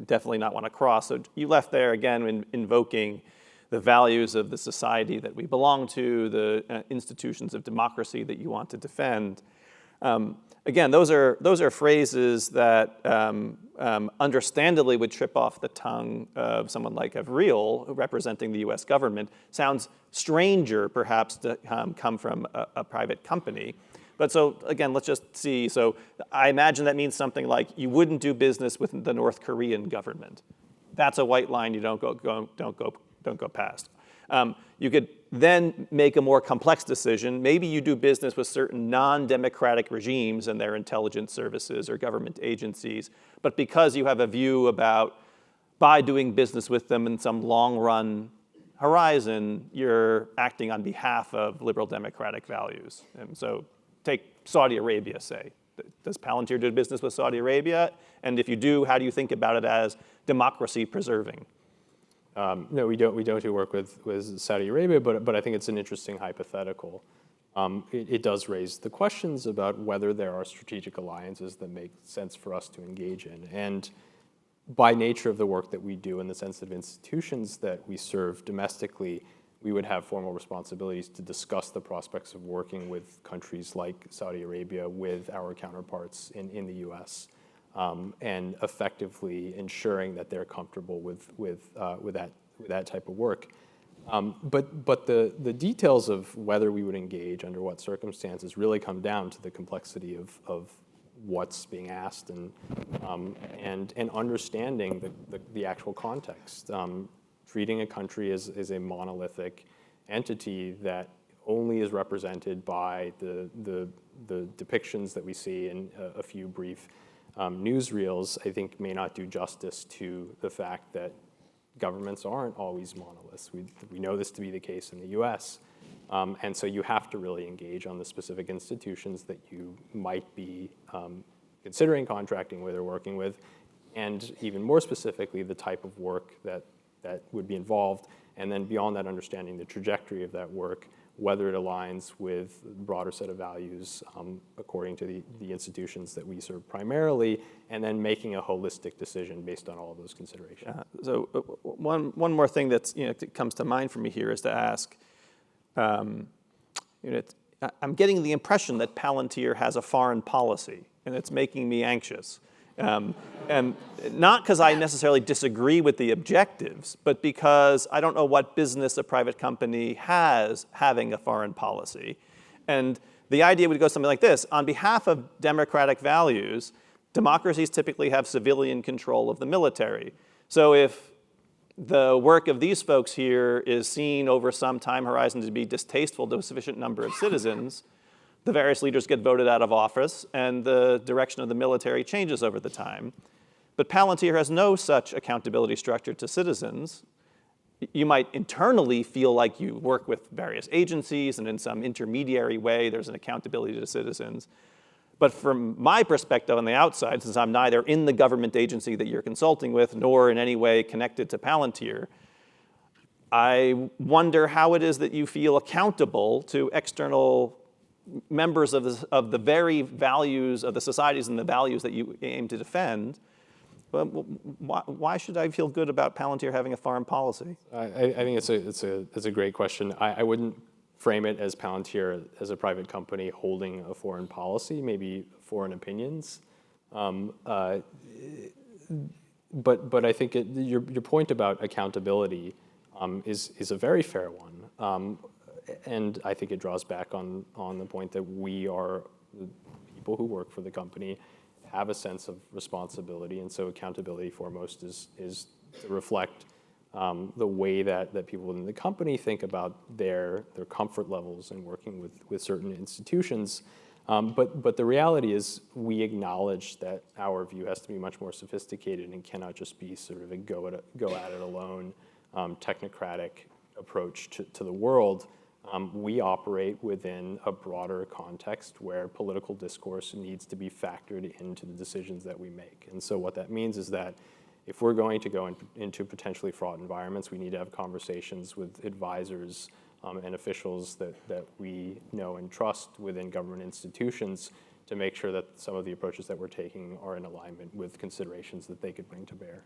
Speaker 6: definitely not want to cross. So you left there again invoking the values of the society that we belong to, the institutions of democracy that you want to defend. Again, those are phrases that understandably would trip off the tongue of someone like Avril, representing the U.S. government. Sounds stranger, perhaps, to come from a private company. But so, again, let's just see. So I imagine that means something like you wouldn't do business with the North Korean government. That's a white line you don't go past. You could then make a more complex decision. Maybe you do business with certain non-democratic regimes and their intelligence services or government agencies, but because you have a view about, by doing business with them in some long-run horizon, you're acting on behalf of liberal democratic values. And so take Saudi Arabia, say. Does Palantir do business with Saudi Arabia? And if you do, how do you think about it as democracy preserving?
Speaker 5: No, we don't do work with Saudi Arabia, but I think it's an interesting hypothetical. It does raise the questions about whether there are strategic alliances that make sense for us to engage in. And by nature of the work that we do and the sense of institutions that we serve domestically, we would have formal responsibilities to discuss the prospects of working with countries like Saudi Arabia with our counterparts in the US. And effectively ensuring that they're comfortable with that type of work. But the details of whether we would engage under what circumstances really come down to the complexity of what's being asked and understanding the actual context. Treating a country as a monolithic entity that only is represented by the depictions that we see in a few brief newsreels, I think, may not do justice to the fact that governments aren't always monoliths. We know this to be the case in the US. And so you have to really engage on the specific institutions that you might be considering contracting with or working with, and even more specifically, the type of work that would be involved, and then beyond that, understanding the trajectory of that work, whether it aligns with a broader set of values according to the institutions that we serve primarily, and then making a holistic decision based on all of those considerations.
Speaker 6: So one more thing that comes to mind for me here is to ask, I'm getting the impression that Palantir has a foreign policy, and it's making me anxious. And not because I necessarily disagree with the objectives, but because I don't know what business a private company has having a foreign policy. And the idea would go something like this. On behalf of democratic values, democracies typically have civilian control of the military. So if the work of these folks here is seen over some time horizon to be distasteful to a sufficient number of citizens, the various leaders get voted out of office, and the direction of the military changes over the time. But Palantir has no such accountability structure to citizens. You might internally feel like you work with various agencies, and in some intermediary way, there's an accountability to citizens. But from my perspective on the outside, since I'm neither in the government agency that you're consulting with, nor in any way connected to Palantir, I wonder how it is that you feel accountable to external members of the very values of the societies and the values that you aim to defend. But why should I feel good about Palantir having a foreign policy?
Speaker 5: I think it's a great question. I wouldn't frame it as Palantir as a private company holding a foreign policy, maybe foreign opinions. But I think your point about accountability is a very fair one. And I think it draws back on the point that we are the people who work for the company have a sense of responsibility, and so accountability foremost is to reflect the way that people within the company think about their comfort levels in working with certain institutions. But the reality is we acknowledge that our view has to be much more sophisticated and cannot just be sort of a go at it alone technocratic approach to the world. we operate within a broader context where political discourse needs to be factored into the decisions that we make. And so what that means is that if we're going to go into potentially fraught environments, we need to have conversations with advisors and officials that we know and trust within government institutions to make sure that some of the approaches that we're taking are in alignment with considerations that they could bring to bear.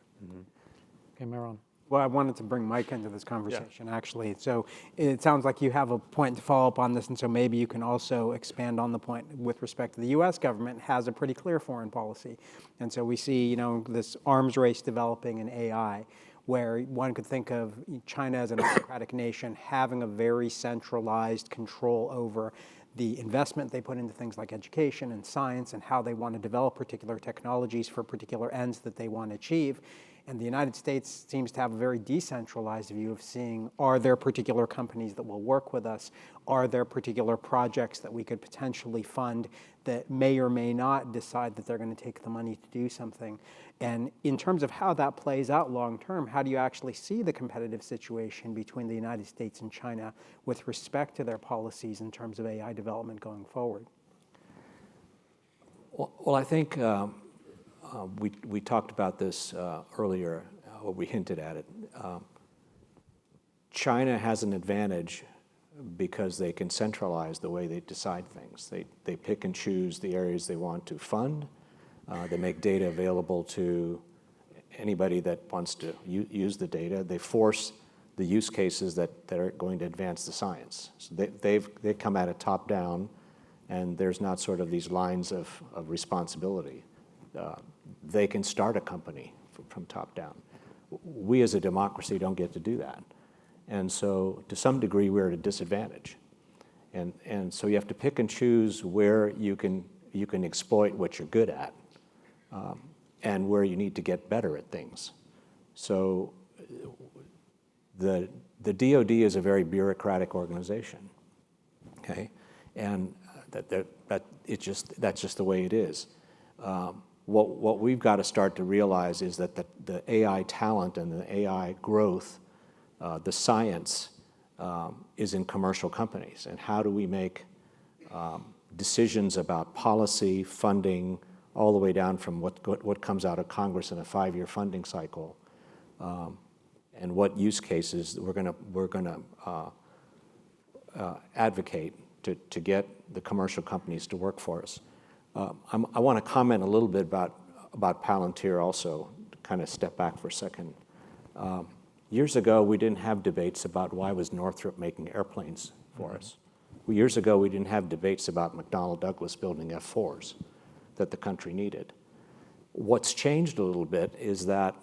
Speaker 2: Okay, Mehran.
Speaker 7: Well, I wanted to bring Mike into this conversation, actually. So it sounds like you have a point to follow up on this, and so maybe you can also expand on the point with respect to the U.S. government has a pretty clear foreign policy. And so we see, this arms race developing in AI, where one could think of China as an autocratic nation having a very centralized control over the investment they put into things like education and science and how they want to develop particular technologies for particular ends that they want to achieve. And the United States seems to have a very decentralized view of seeing, are there particular companies that will work with us? Are there particular projects that we could potentially fund that may or may not decide that they're going to take the money to do something? And in terms of how that plays out long term, how do you actually see the competitive situation between the United States and China with respect to their policies in terms of AI development going forward?
Speaker 4: Well, I think we talked about this earlier, or we hinted at it. China has an advantage because they can centralize the way they decide things. They pick and choose the areas they want to fund. They make data available to anybody that wants to use the data. They force the use cases that are going to advance the science. So they come at it top down, and there's not sort of these lines of responsibility. They can start a company from top down. We as a democracy don't get to do that. And so to some degree, we're at a disadvantage. And so you have to pick and choose where you can exploit what you're good at and where you need to get better at things. So the DoD is a very bureaucratic organization, okay? And that's just the way it is. What we've got to start to realize is that the AI talent and the AI growth, the science is in commercial companies. And how do we make decisions about policy, funding, all the way down from what comes out of Congress in a 5-year funding cycle, and what use cases we're gonna advocate to get the commercial companies to work for us. I want to comment a little bit about Palantir also, to kind of step back for a second. Years ago, we didn't have debates about why was Northrop making airplanes for us. Years ago, we didn't have debates about McDonnell Douglas building F-4s that the country needed. What's changed a little bit is that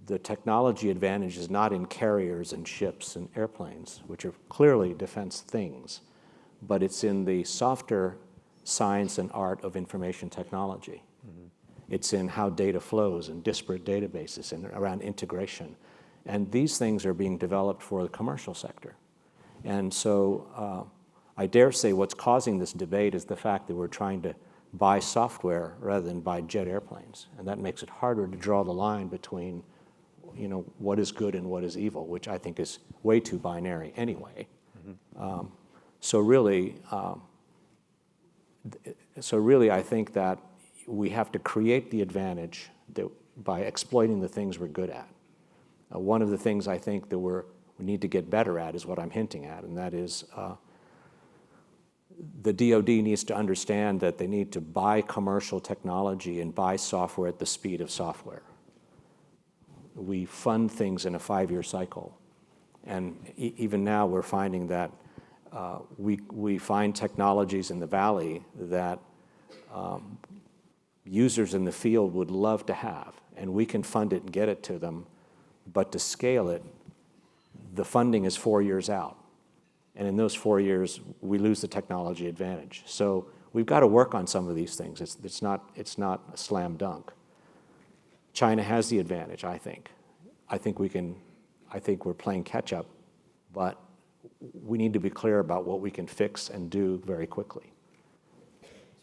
Speaker 4: the technology advantage is not in carriers and ships and airplanes, which are clearly defense things, but it's in the softer science and art of information technology. It's in how data flows and disparate databases and around integration. And these things are being developed for the commercial sector. And so I dare say what's causing this debate is the fact that we're trying to buy software rather than buy jet airplanes. And that makes it harder to draw the line between what is good and what is evil, which I think is way too binary anyway. So really, I think that we have to create the advantage by exploiting the things we're good at. One of the things I think that we need to get better at is what I'm hinting at, and that is the DoD needs to understand that they need to buy commercial technology and buy software at the speed of software. We fund things in a 5-year cycle, and even now we're finding that we find technologies in the Valley that users in the field would love to have, and we can fund it and get it to them, but to scale it, the funding is 4 years out. And in those 4 years, we lose the technology advantage. So we've got to work on some of these things. It's not a slam dunk. China has the advantage, I think. I think we're playing catch up, but we need to be clear about what we can fix and do very quickly.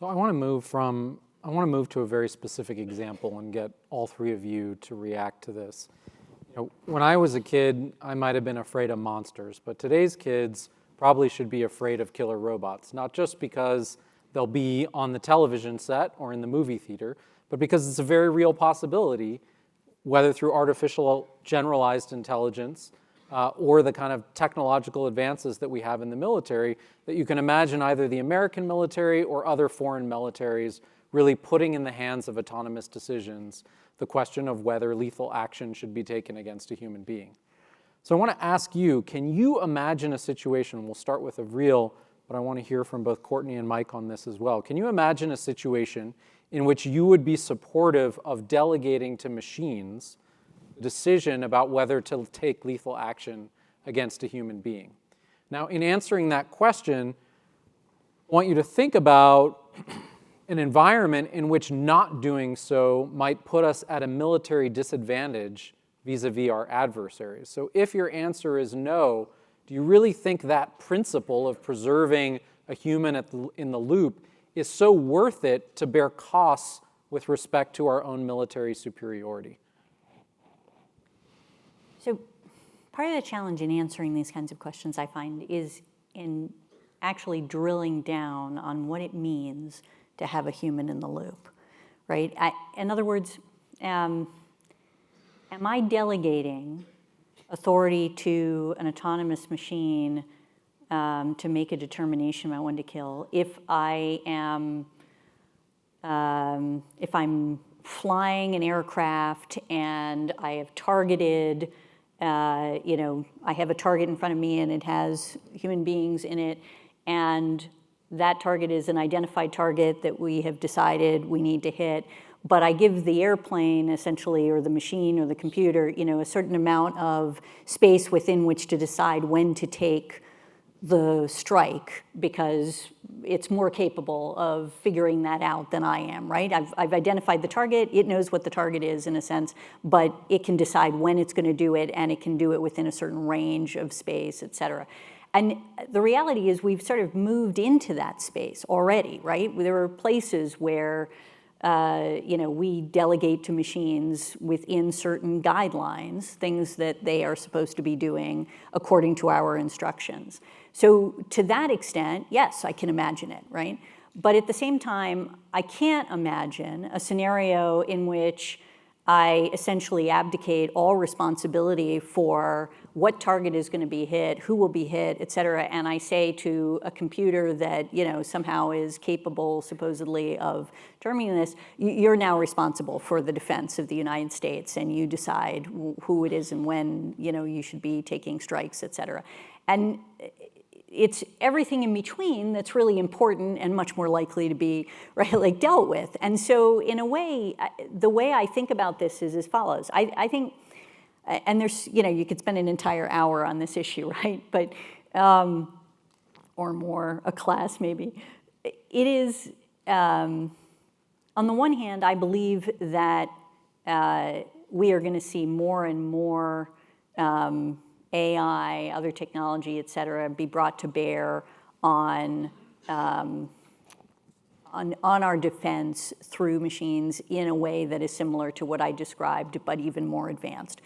Speaker 2: So I want to move to a very specific example and get all three of you to react to this. When I was a kid, I might have been afraid of monsters, but today's kids probably should be afraid of killer robots, not just because they'll be on the television set or in the movie theater, but because it's a very real possibility, whether through artificial generalized intelligence or the kind of technological advances that we have in the military, that you can imagine either the American military or other foreign militaries really putting in the hands of autonomous decisions the question of whether lethal action should be taken against a human being. So I want to ask you, can you imagine a situation, we'll start with Avril, but I want to hear from both Courtney and Mike on this as well. Can you imagine a situation in which you would be supportive of delegating to machines the decision about whether to take lethal action against a human being? Now, in answering that question, I want you to think about an environment in which not doing so might put us at a military disadvantage vis-a-vis our adversaries. So if your answer is no, do you really think that principle of preserving a human in the loop is so worth it to bear costs with respect to our own military superiority?
Speaker 3: So part of the challenge in answering these kinds of questions, I find, is in actually drilling down on what it means to have a human in the loop, right? In other words, am I delegating authority to an autonomous machine to make a determination about when to kill if I'm flying an aircraft and I have targeted, I have a target in front of me and it has human beings in it, and that target is an identified target that we have decided we need to hit, but I give the airplane essentially, or the machine or the computer, a certain amount of space within which to decide when to take the strike because it's more capable of figuring that out than I am, right? I've identified the target, it knows what the target is in a sense, but it can decide when it's going to do it, and it can do it within a certain range of space, et cetera. And the reality is we've sort of moved into that space already, right? There are places where we delegate to machines within certain guidelines, things that they are supposed to be doing according to our instructions. So to that extent, yes, I can imagine it, right? But at the same time, I can't imagine a scenario in which I essentially abdicate all responsibility for what target is going to be hit, who will be hit, et cetera, and I say to a computer that somehow is capable, supposedly, of determining this, you're now responsible for the defense of the United States, and you decide who it is and when you should be taking strikes, et cetera. And it's everything in between that's really important and much more likely to be dealt with. And so in a way, the way I think about this is as follows. I think, and there's, you could spend an entire hour on this issue, right? But, or more, a class maybe. It is, on the one hand, I believe that we are going to see more and more AI, other technology, et cetera, be brought to bear on our defense through machines in a way that is similar to what I described, but even more advanced.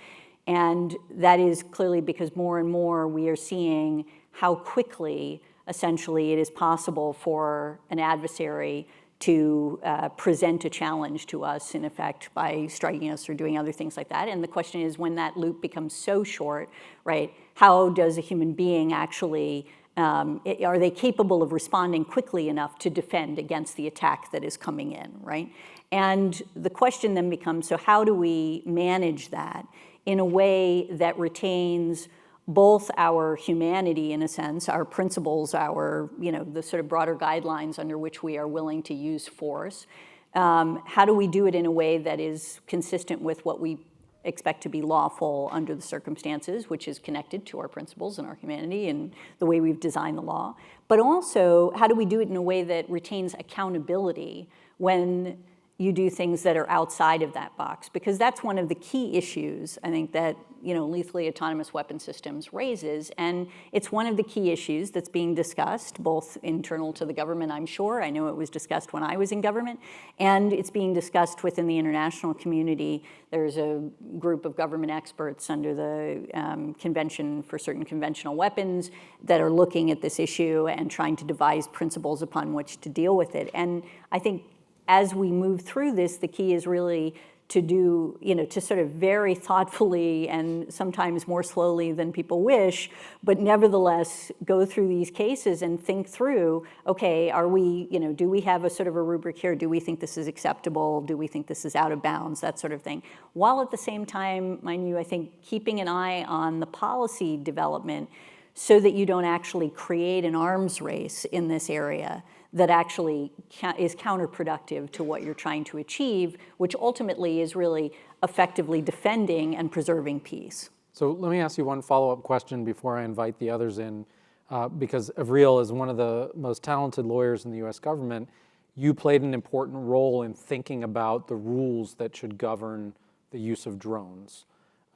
Speaker 3: And that is clearly because more and more we are seeing how quickly, essentially, it is possible for an adversary to present a challenge to us, in effect, by striking us or doing other things like that. And the question is, when that loop becomes so short, right, how does a human being actually, are they capable of responding quickly enough to defend against the attack that is coming in, right? And the question then becomes, so how do we manage that in a way that retains both our humanity, in a sense, our principles, our, the sort of broader guidelines under which we are willing to use force. How do we do it in a way that is consistent with what we expect to be lawful under the circumstances, which is connected to our principles and our humanity and the way we've designed the law? But also, how do we do it in a way that retains accountability when you do things that are outside of that box, because that's one of the key issues, I think, that lethally autonomous weapon systems raises, and it's one of the key issues that's being discussed, both internal to the government, I'm sure. I know it was discussed when I was in government, and it's being discussed within the international community. There's a group of government experts under the Convention for Certain Conventional Weapons that are looking at this issue and trying to devise principles upon which to deal with it. And I think as we move through this, the key is really to do, to sort of very thoughtfully and sometimes more slowly than people wish, but nevertheless go through these cases and think through, okay, are we, do we have a sort of a rubric here? Do we think this is acceptable? Do we think this is out of bounds? That sort of thing. While at the same time, mind you, I think keeping an eye on the policy development so that you don't actually create an arms race in this area that actually is counterproductive to what you're trying to achieve, which ultimately is really effectively defending and preserving peace.
Speaker 2: So let me ask you one follow-up question before I invite the others in, because Avril is one of the most talented lawyers in the US government. You played an important role in thinking about the rules that should govern the use of drones,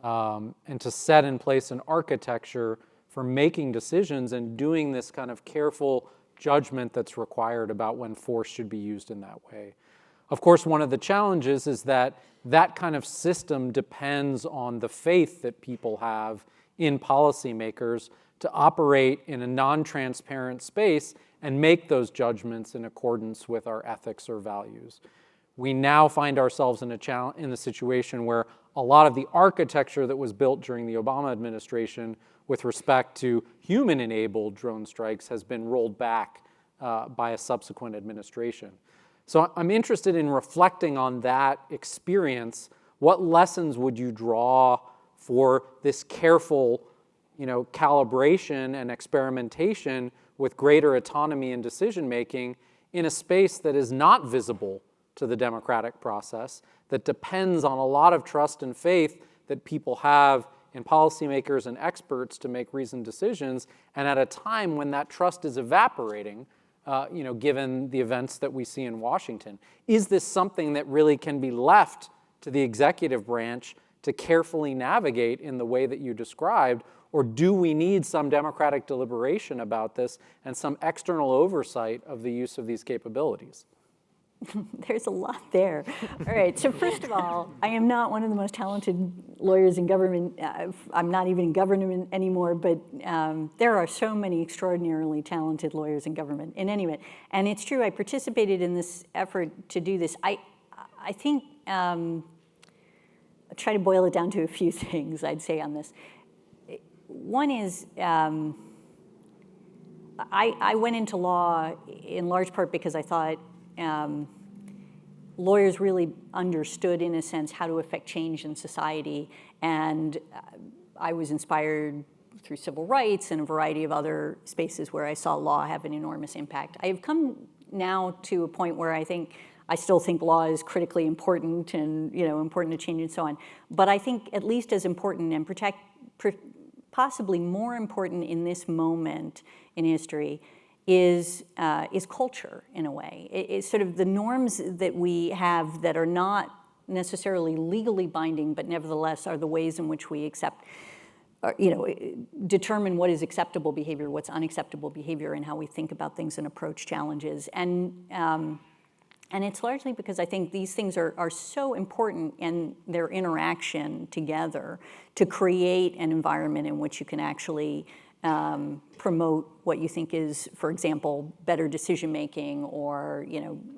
Speaker 2: and to set in place an architecture for making decisions and doing this kind of careful judgment that's required about when force should be used in that way. Of course, one of the challenges is that that kind of system depends on the faith that people have in policymakers to operate in a non-transparent space and make those judgments in accordance with our ethics or values. We now find ourselves in a situation where a lot of the architecture that was built during the Obama administration with respect to human-enabled drone strikes has been rolled back by a subsequent administration. So I'm interested in reflecting on that experience. What lessons would you draw for this careful, calibration and experimentation with greater autonomy and decision-making in a space that is not visible to the democratic process, that depends on a lot of trust and faith that people have in policymakers and experts to make reasoned decisions, and at a time when that trust is evaporating, given the events that we see in Washington? Is this something that really can be left to the executive branch to carefully navigate in the way that you described, or do we need some democratic deliberation about this and some external oversight of the use of these capabilities?
Speaker 3: There's a lot there. All right, so first of all, I am not one of the most talented lawyers in government. I'm not even in government anymore, but there are so many extraordinarily talented lawyers in government in any event. And it's true, I participated in this effort to do this. I think, I'll try to boil it down to a few things I'd say on this. One is, I went into law in large part because I thought lawyers really understood, in a sense, how to affect change in society. And I was inspired through civil rights and a variety of other spaces where I saw law have an enormous impact. I have come now to a point where I still think law is critically important and important to change and so on. But I think at least as important and possibly more important in this moment in history is culture, in a way. It's sort of the norms that we have that are not necessarily legally binding, but nevertheless are the ways in which we determine what is acceptable behavior, what's unacceptable behavior, and how we think about things and approach challenges. And it's largely because I think these things are so important in their interaction together to create an environment in which you can actually promote what you think is, for example, better decision-making or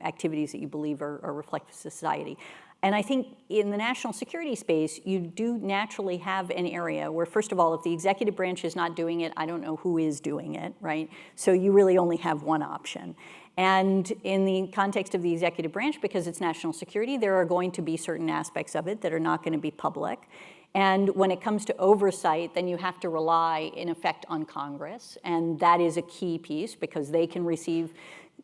Speaker 3: activities that you believe are reflective of society. And I think in the national security space, you do naturally have an area where, first of all, if the executive branch is not doing it, I don't know who is doing it, right? So you really only have one option. And in the context of the executive branch, because it's national security, there are going to be certain aspects of it that are not going to be public. And when it comes to oversight, then you have to rely, in effect, on Congress. And that is a key piece because they can receive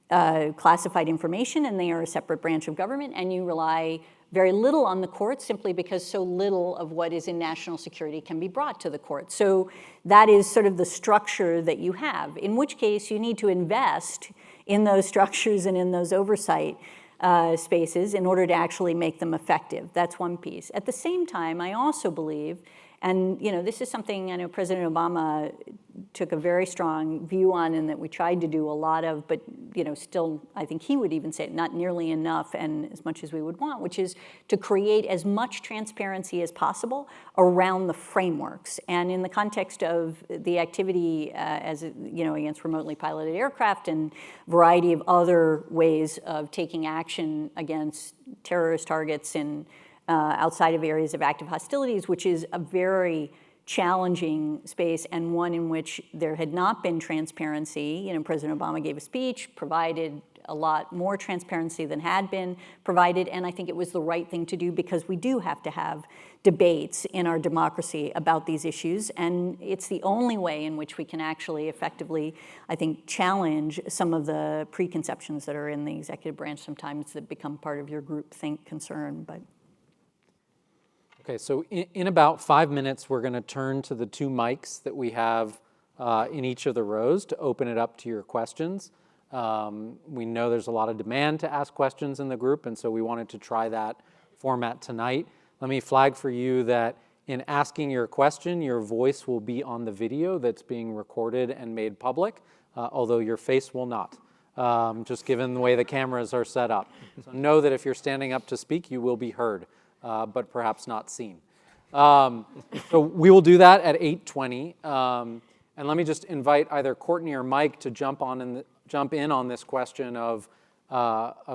Speaker 3: classified information and they are a separate branch of government. And you rely very little on the courts simply because so little of what is in national security can be brought to the courts. So that is sort of the structure that you have, in which case you need to invest in those structures and in those oversight spaces in order to actually make them effective. That's one piece. At the same time, I also believe, and this is something I know President Obama took a very strong view on and that we tried to do a lot of, but still I think he would even say not nearly enough and as much as we would want, which is to create as much transparency as possible around the frameworks. And in the context of the activity against remotely piloted aircraft and a variety of other ways of taking action against terrorist targets and outside of areas of active hostilities, which is a very challenging space and one in which there had not been transparency. President Obama gave a speech, provided a lot more transparency than had been provided, and I think it was the right thing to do because we do have to have debates in our democracy about these issues, and it's the only way in which we can actually effectively, I think, challenge some of the preconceptions that are in the executive branch sometimes that become part of your groupthink concern. But
Speaker 2: Okay, so in about 5 minutes, we're going to turn to the 2 mics that we have in each of the rows to open it up to your questions. We know there's a lot of demand to ask questions in the group, and so we wanted to try that format tonight. Let me flag for you that in asking your question, your voice will be on the video that's being recorded and made public, although your face will not, just given the way the cameras are set up. So know that if you're standing up to speak, you will be heard. But perhaps not seen. So we will do that at 8:20. And let me just invite either Courtney or Mike to jump in on this question of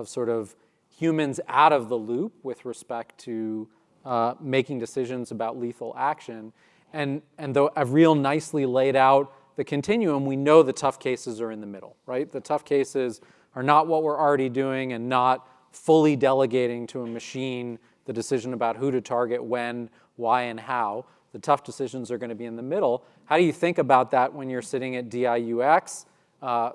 Speaker 2: sort of humans out of the loop with respect to making decisions about lethal action. And though Avril nicely laid out the continuum, we know the tough cases are in the middle, right? The tough cases are not what we're already doing and not fully delegating to a machine the decision about who to target, when, why, and how. The tough decisions are going to be in the middle. How do you think about that when you're sitting at DIUX,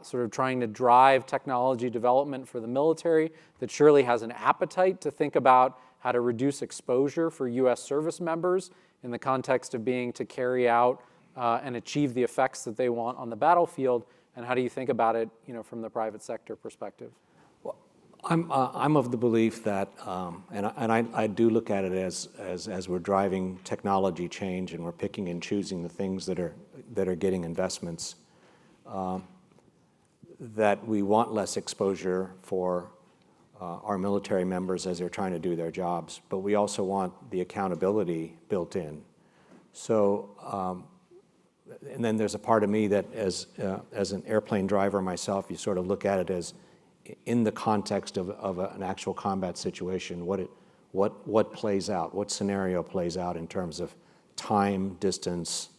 Speaker 2: sort of trying to drive technology development for the military that surely has an appetite to think about how to reduce exposure for U.S. service members in the context of being to carry out and achieve the effects that they want on the battlefield? And how do you think about it, from the private sector perspective?
Speaker 4: I'm of the belief that, and I do look at it as we're driving technology change and we're picking and choosing the things that are getting investments, that we want less exposure for our military members as they're trying to do their jobs, but we also want the accountability built in. So, and then there's a part of me that as an airplane driver myself, you sort of look at it as in the context of an actual combat situation, what plays out, what scenario plays out in terms of time, distance,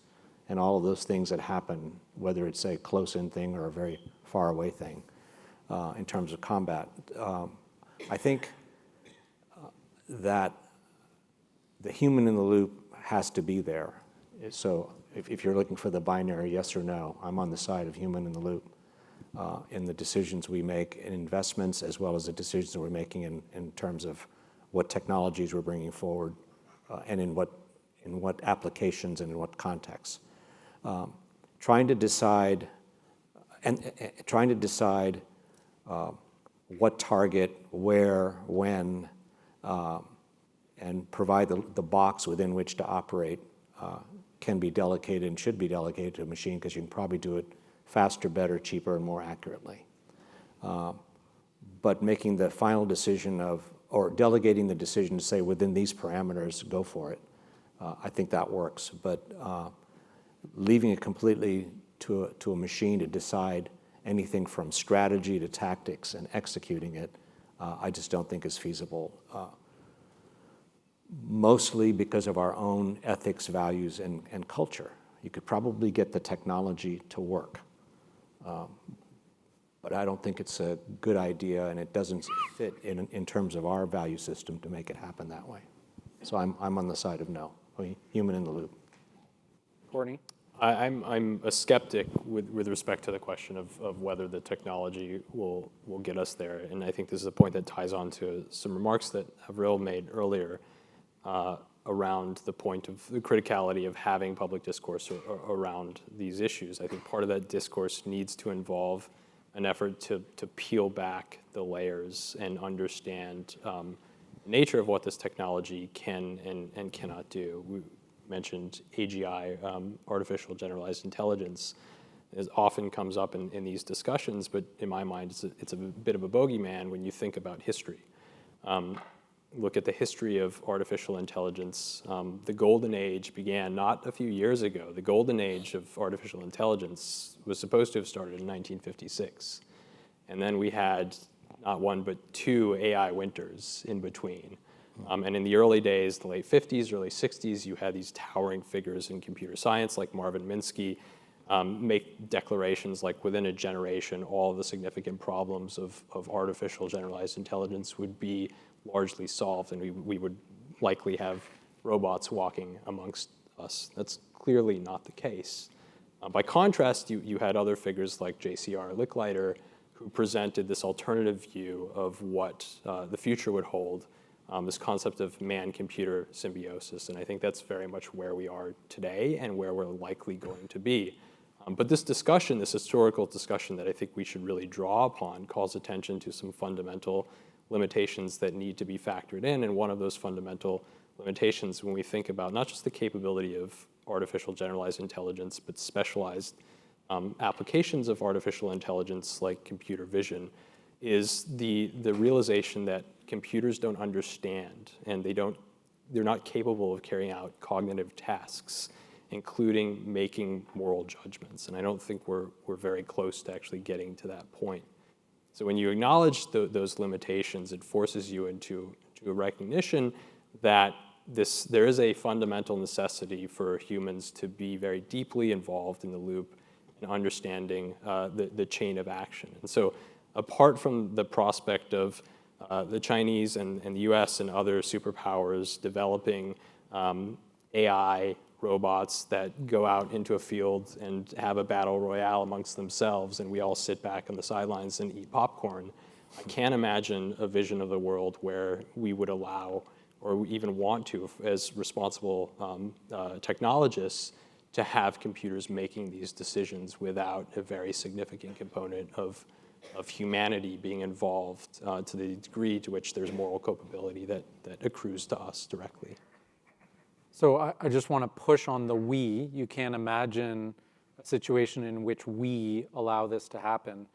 Speaker 4: and all of those things that happen, whether it's a close-in thing or a very far-away thing in terms of combat. I think that the human in the loop has to be there. So if you're looking for the binary yes or no, I'm on the side of human in the loop. In the decisions we make in investments as well as the decisions that we're making in terms of what technologies we're bringing forward and in what applications and in what contexts. Trying to decide what target, where, when, and provide the box within which to operate can be delegated and should be delegated to a machine because you can probably do it faster, better, cheaper, and more accurately. But making the final decision or delegating the decision to say within these parameters, go for it, I think that works. But leaving it completely to a machine to decide anything from strategy to tactics and executing it, I just don't think is feasible. Mostly because of our own ethics, values, and culture. You could probably get the technology to work. But I don't think it's a good idea, and it doesn't fit in terms of our value system to make it happen that way. So I'm on the side of no, human in the loop.
Speaker 2: Courtney?
Speaker 5: I'm a skeptic with respect to the question of whether the technology will get us there, and I think this is a point that ties on to some remarks that Avril made earlier around the point of the criticality of having public discourse around these issues. I think part of that discourse needs to involve an effort to peel back the layers and understand the nature of what this technology can and cannot do. We mentioned AGI, artificial generalized intelligence. It often comes up in these discussions, but in my mind, it's a bit of a bogeyman when you think about history. Look at the history of artificial intelligence. The golden age began not a few years ago. The golden age of artificial intelligence was supposed to have started in 1956. And then we had not one, but two AI winters in between. And in the early days, the late 50s, early 60s, you had these towering figures in computer science like Marvin Minsky make declarations like within a generation, all of the significant problems of artificial generalized intelligence would be largely solved, and we would likely have robots walking amongst us. That's clearly not the case. By contrast, you had other figures like J.C.R. Licklider, who presented this alternative view of what the future would hold, this concept of man-computer symbiosis. And I think that's very much where we are today and where we're likely going to be. But this discussion, this historical discussion that I think we should really draw upon, calls attention to some fundamental limitations that need to be factored in. And one of those fundamental limitations, when we think about not just the capability of artificial generalized intelligence, but specialized applications of artificial intelligence like computer vision, is the realization that computers don't understand, and they're not capable of carrying out cognitive tasks, including making moral judgments. And I don't think we're very close to actually getting to that point. So when you acknowledge those limitations, it forces you into a recognition that there is a fundamental necessity for humans to be very deeply involved in the loop in understanding the chain of action. And so apart from the prospect of the Chinese and the US and other superpowers developing AI robots that go out into a field and have a battle royale amongst themselves, and we all sit back on the sidelines and eat popcorn, I can't imagine a vision of the world where we would allow, or we even want to, as responsible technologists, to have computers making these decisions without a very significant component of humanity being involved to the degree to which there's moral culpability that accrues to us directly.
Speaker 2: So I just want to push on the we. You can't imagine a situation in which we allow this to happen.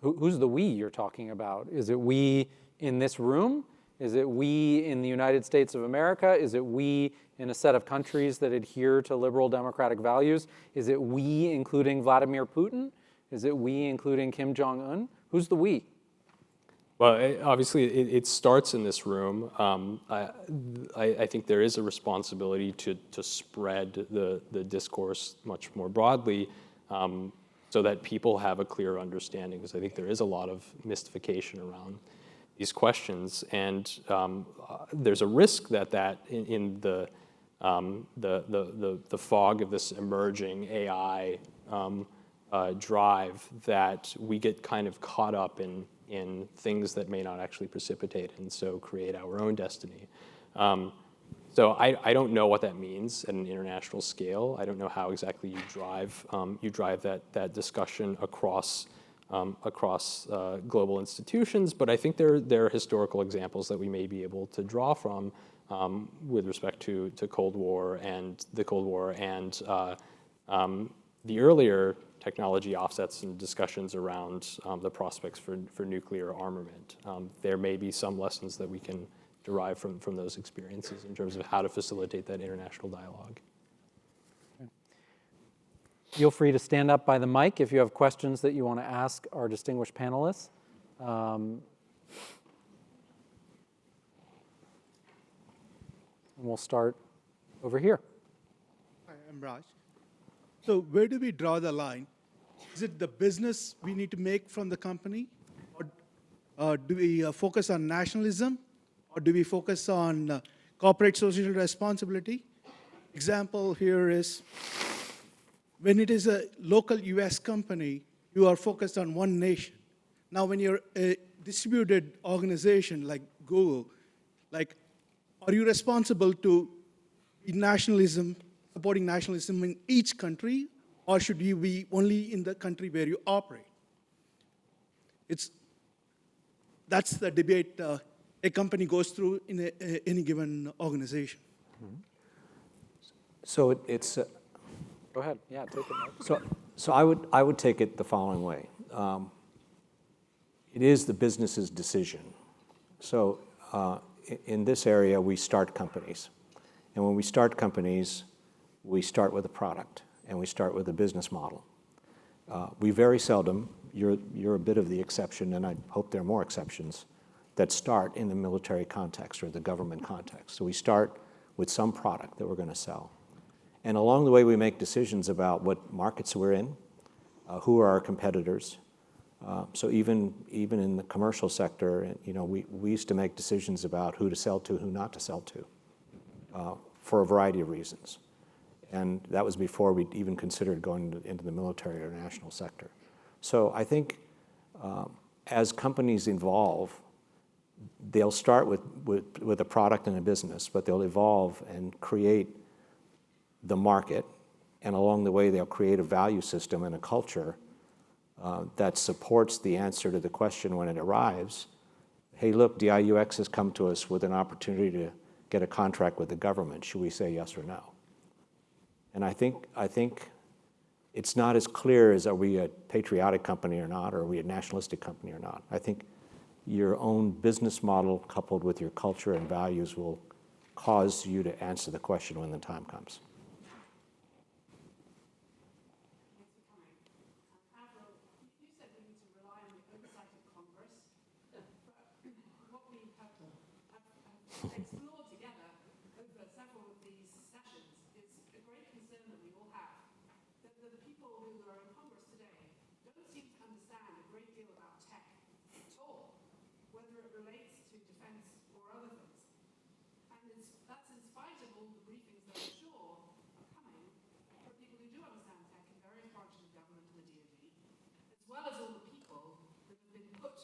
Speaker 2: Who's the we you're talking about? Is it we in this room? Is it we in the United States of America? Is it we in a set of countries that adhere to liberal democratic values? Is it we including Vladimir Putin? Is it we including Kim Jong-un? Who's the we?
Speaker 5: Well, obviously, it starts in this room. I think there is a responsibility to spread the discourse much more broadly so that people have a clear understanding, because I think there is a lot of mystification around these questions. And there's a risk that in the fog of this emerging AI drive, that we get kind of caught up in things that may not actually precipitate and so create our own destiny. So I don't know what that means at an international scale. I don't know how exactly you drive that discussion across global institutions, but I think there are historical examples that we may be able to draw from with respect to Cold War and the Cold War and the earlier technology offsets and discussions around the prospects for nuclear armament. There may be some lessons that we can derive from those experiences in terms of how to facilitate that international dialogue.
Speaker 2: Okay. Feel free to stand up by the mic if you have questions that you want to ask our distinguished panelists. And we'll start over here.
Speaker 8: Hi, I'm Raj. So where do we draw the line? Is it the business we need to make from the company? Or do we focus on nationalism? Or do we focus on corporate social responsibility? Example here is, when it is a local US company, you are focused on one nation. Now when you're a distributed organization like Google, are you responsible to nationalism, supporting nationalism in each country, or should you be only in the country where you operate? that's the debate a company goes through in any given organization.
Speaker 4: So it's
Speaker 2: Go ahead. Yeah, take it.
Speaker 4: so I would take it the following way. It is the business's decision. So in this area, we start companies. And when we start companies, we start with a product, and we start with a business model. We very seldom, you're a bit of the exception, and I hope there are more exceptions, that start in the military context or the government context. So we start with some product that we're going to sell. And along the way, we make decisions about what markets we're in, who are our competitors. So even in the commercial sector, we used to make decisions about who to sell to, who not to sell to, for a variety of reasons. And that was before we even considered going into the military or national sector. So I think as companies evolve, they'll start with a product and a business, but they'll evolve and create the market, and along the way they'll create a value system and a culture that supports the answer to the question when it arrives. Hey, look, DIUX has come to us with an opportunity to get a contract with the government. Should we say yes or no? And I think it's not as clear as are we a patriotic company or not, or are we a nationalistic company or not. I think your own business model coupled with your culture and values will cause you to answer the question when the time comes.
Speaker 9: Explored together over several of these sessions is a great concern that we all have, that the people who are in Congress today don't seem to understand a great deal about tech at all, whether it relates to defense or other things. And that's in spite of all the briefings that I'm sure are coming from people who do understand tech in various branches of government and the DoD, as well as all the people that have been put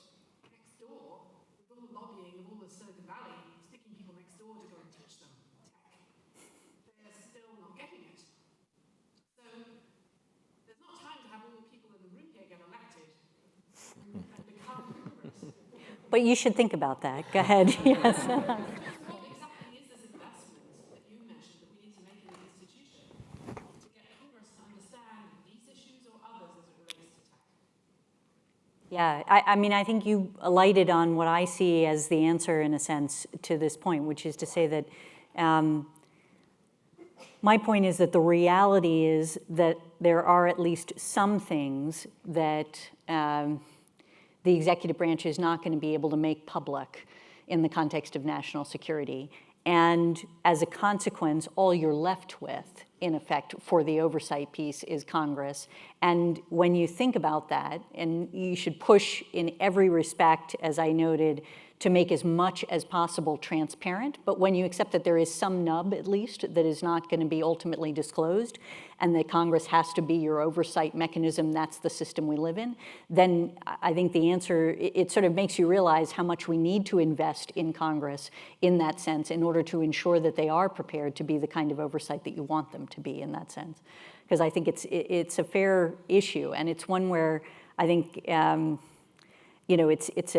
Speaker 9: next door with all the lobbying of all the Silicon Valley, sticking people next door to go and teach them tech. They're still not getting it. So there's not time to have all the people in the room here get elected and become Congress.
Speaker 3: But you should think about that. Go ahead. Yes.
Speaker 9: What exactly is this investment that you mentioned that we need to make in the institution to get Congress to understand these issues or others as it relates to tech?
Speaker 3: Yeah, I mean, I think you alighted on what I see as the answer, in a sense, to this point, which is to say that my point is that the reality is that there are at least some things that the executive branch is not going to be able to make public in the context of national security. And as a consequence, all you're left with, in effect, for the oversight piece is Congress. And when you think about that, and you should push in every respect, as I noted, to make as much as possible transparent, but when you accept that there is some nub, at least, that is not going to be ultimately disclosed, and that Congress has to be your oversight mechanism, that's the system we live in, then I think the answer, it sort of makes you realize how much we need to invest in Congress in that sense in order to ensure that they are prepared to be the kind of oversight that you want them to be in that sense. Because I think it's a fair issue, and it's one where I think it's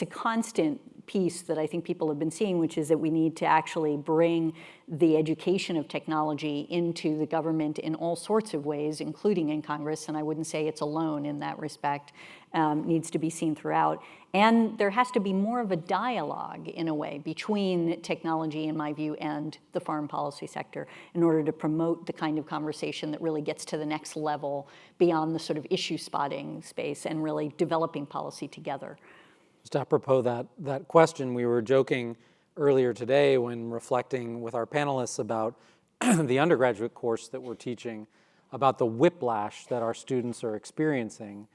Speaker 3: a constant piece that I think people have been seeing, which is that we need to actually bring the education of technology into the government in all sorts of ways, including in Congress, and I wouldn't say it's alone in that respect, needs to be seen throughout. And there has to be more of a dialogue, in a way, between technology, in my view, and the foreign policy sector in order to promote the kind of conversation that really gets to the next level beyond the sort of issue spotting space and really developing policy together.
Speaker 2: Just apropos that question, we were joking earlier today when reflecting with our panelists about the undergraduate course that we're teaching about the whiplash that our students are experiencing.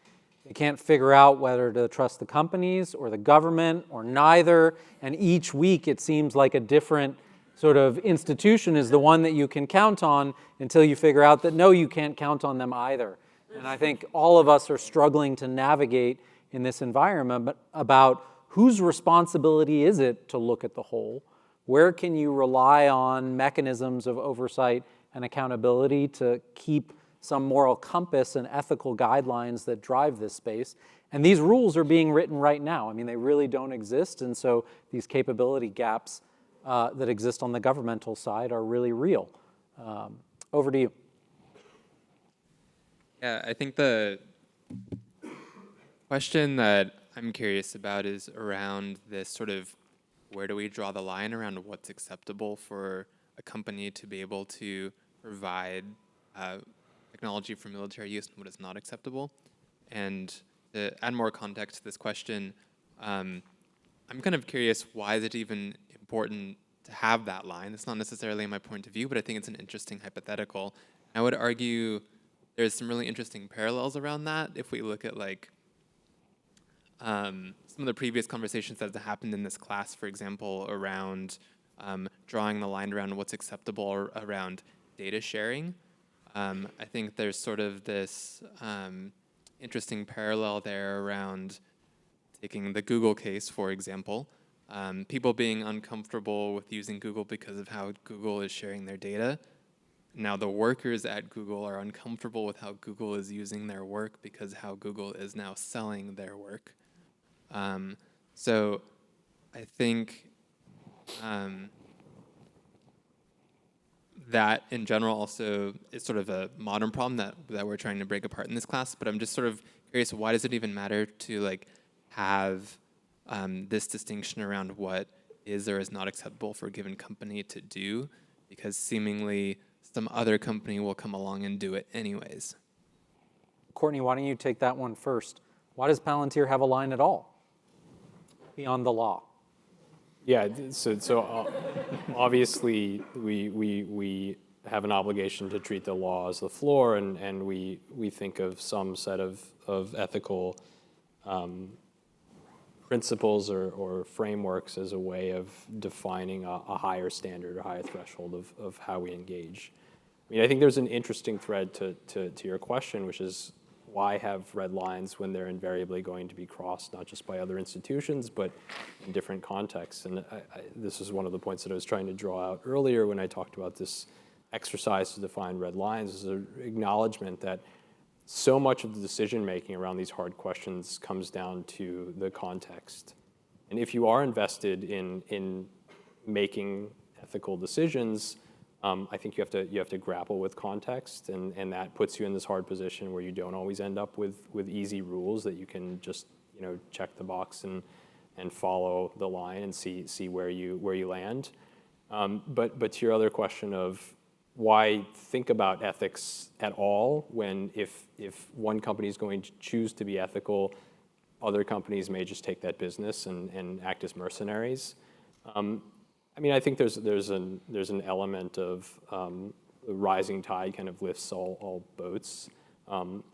Speaker 2: They can't figure out whether to trust the companies or the government or neither, and each week it seems like a different sort of institution is the one that you can count on until you figure out that no, you can't count on them either. And I think all of us are struggling to navigate in this environment about whose responsibility is it to look at the whole? Where can you rely on mechanisms of oversight and accountability to keep some moral compass and ethical guidelines that drive this space? And these rules are being written right now. I mean, they really don't exist, and so these capability gaps that exist on the governmental side are really real. Over to you.
Speaker 10: Yeah, I think the question that I'm curious about is around this sort of where do we draw the line around what's acceptable for a company to be able to provide technology for military use and what is not acceptable. And to add more context to this question, I'm kind of curious, why is it even important to have that line? It's not necessarily my point of view, but I think it's an interesting hypothetical. I would argue there's some really interesting parallels around that if we look at like some of the previous conversations that have happened in this class, for example, around drawing the line around what's acceptable around data sharing. I think there's sort of this interesting parallel there around taking the Google case, for example. People being uncomfortable with using Google because of how Google is sharing their data. Now the workers at Google are uncomfortable with how Google is using their work because how Google is now selling their work. So I think that in general also is sort of a modern problem that we're trying to break apart in this class, but I'm just sort of curious, why does it even matter to like have this distinction around what is or is not acceptable for a given company to do, because seemingly some other company will come along and do it anyways.
Speaker 2: Courtney, why don't you take that one first? Why does Palantir have a line at all beyond the law?
Speaker 5: Yeah, so obviously we have an obligation to treat the law as the floor, and we think of some set of ethical principles or frameworks as a way of defining a higher standard or higher threshold of how we engage. I mean, I think there's an interesting thread to your question, which is why have red lines when they're invariably going to be crossed, not just by other institutions, but in different contexts. And this is one of the points that I was trying to draw out earlier when I talked about this exercise to define red lines, is an acknowledgement that so much of the decision-making around these hard questions comes down to the context. And if you are invested in making ethical decisions, I think you have to grapple with context, and that puts you in this hard position where you don't always end up with easy rules that you can just check the box and follow the line and see where you land. But to your other question of why think about ethics at all when if one company is going to choose to be ethical, other companies may just take that business and act as mercenaries. I mean, I think there's an element of the rising tide kind of lifts all boats.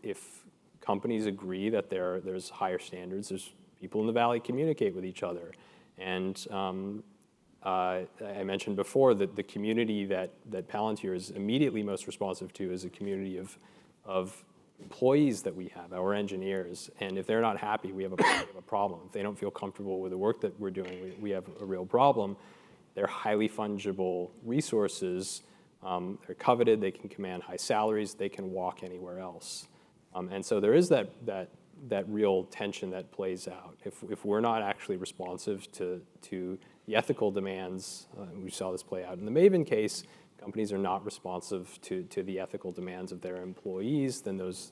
Speaker 5: If companies agree that there's higher standards, there's people in the Valley communicate with each other. And I mentioned before that the community that Palantir is immediately most responsive to is a community of employees that we have, our engineers. And if they're not happy, we have a problem. If they don't feel comfortable with the work that we're doing, we have a real problem. They're highly fungible resources. They're coveted. They can command high salaries. They can walk anywhere else. And so there is that real tension that plays out. If we're not actually responsive to the ethical demands, we saw this play out in the Maven case, companies are not responsive to the ethical demands of their employees, then those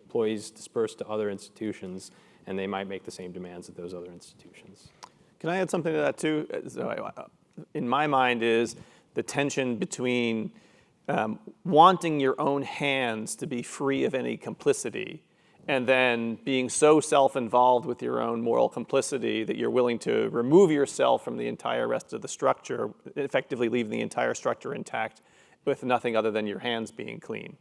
Speaker 5: employees disperse to other institutions, and they might make the same demands of those other institutions.
Speaker 6: Can I add something to that too? So in my mind is the tension between wanting your own hands to be free of any complicity and then being so self-involved with your own moral complicity that you're willing to remove yourself from the entire rest of the structure, effectively leave the entire structure intact with nothing other than your hands being clean.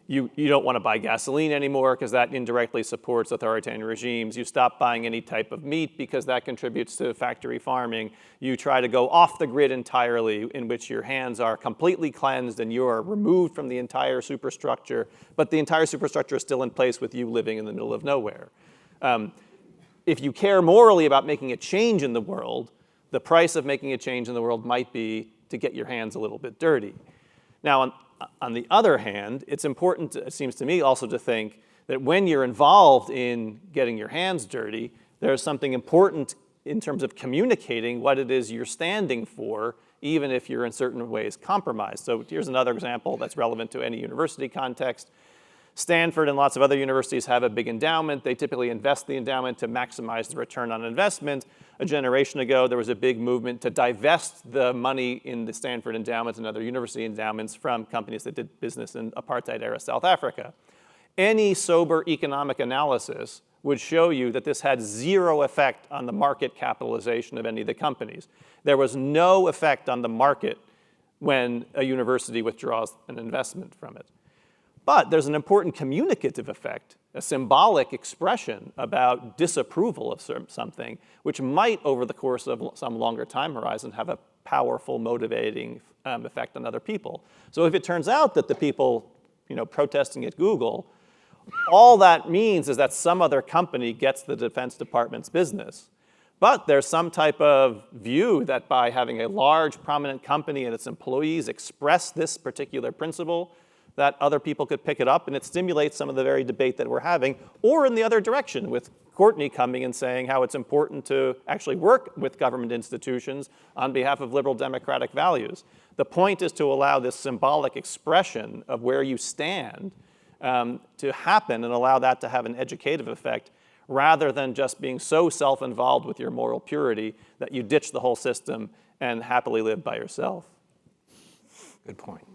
Speaker 6: You don't want to buy gasoline anymore because that indirectly supports authoritarian regimes. You stop buying any type of meat because that contributes to factory farming. You try to go off the grid entirely, in which your hands are completely cleansed and you are removed from the entire superstructure, but the entire superstructure is still in place with you living in the middle of nowhere. If you care morally about making a change in the world, the price of making a change in the world might be to get your hands a little bit dirty. Now, on the other hand, it's important, it seems to me, also to think that when you're involved in getting your hands dirty, there's something important in terms of communicating what it is you're standing for, even if you're in certain ways compromised. So here's another example that's relevant to any university context. Stanford and lots of other universities have a big endowment. They typically invest the endowment to maximize the return on investment. A generation ago, there was a big movement to divest the money in the Stanford endowment and other university endowments from companies that did business in apartheid-era South Africa. Any sober economic analysis would show you that this had zero effect on the market capitalization of any of the companies. There was no effect on the market when a university withdraws an investment from it. But there's an important communicative effect, a symbolic expression about disapproval of something, which might, over the course of some longer time horizon, have a powerful motivating effect on other people. So if it turns out that the people protesting at Google, all that means is that some other company gets the Defense Department's business. But there's some type of view that by having a large, prominent company and its employees express this particular principle, that other people could pick it up, and it stimulates some of the very debate that we're having, or in the other direction, with Courtney coming and saying how it's important to actually work with government institutions on behalf of liberal democratic values. The point is to allow this symbolic expression of where you stand to happen and allow that to have an educative effect, rather than just being so self-involved with your moral purity that you ditch the whole system and happily live by yourself.
Speaker 4: Good point.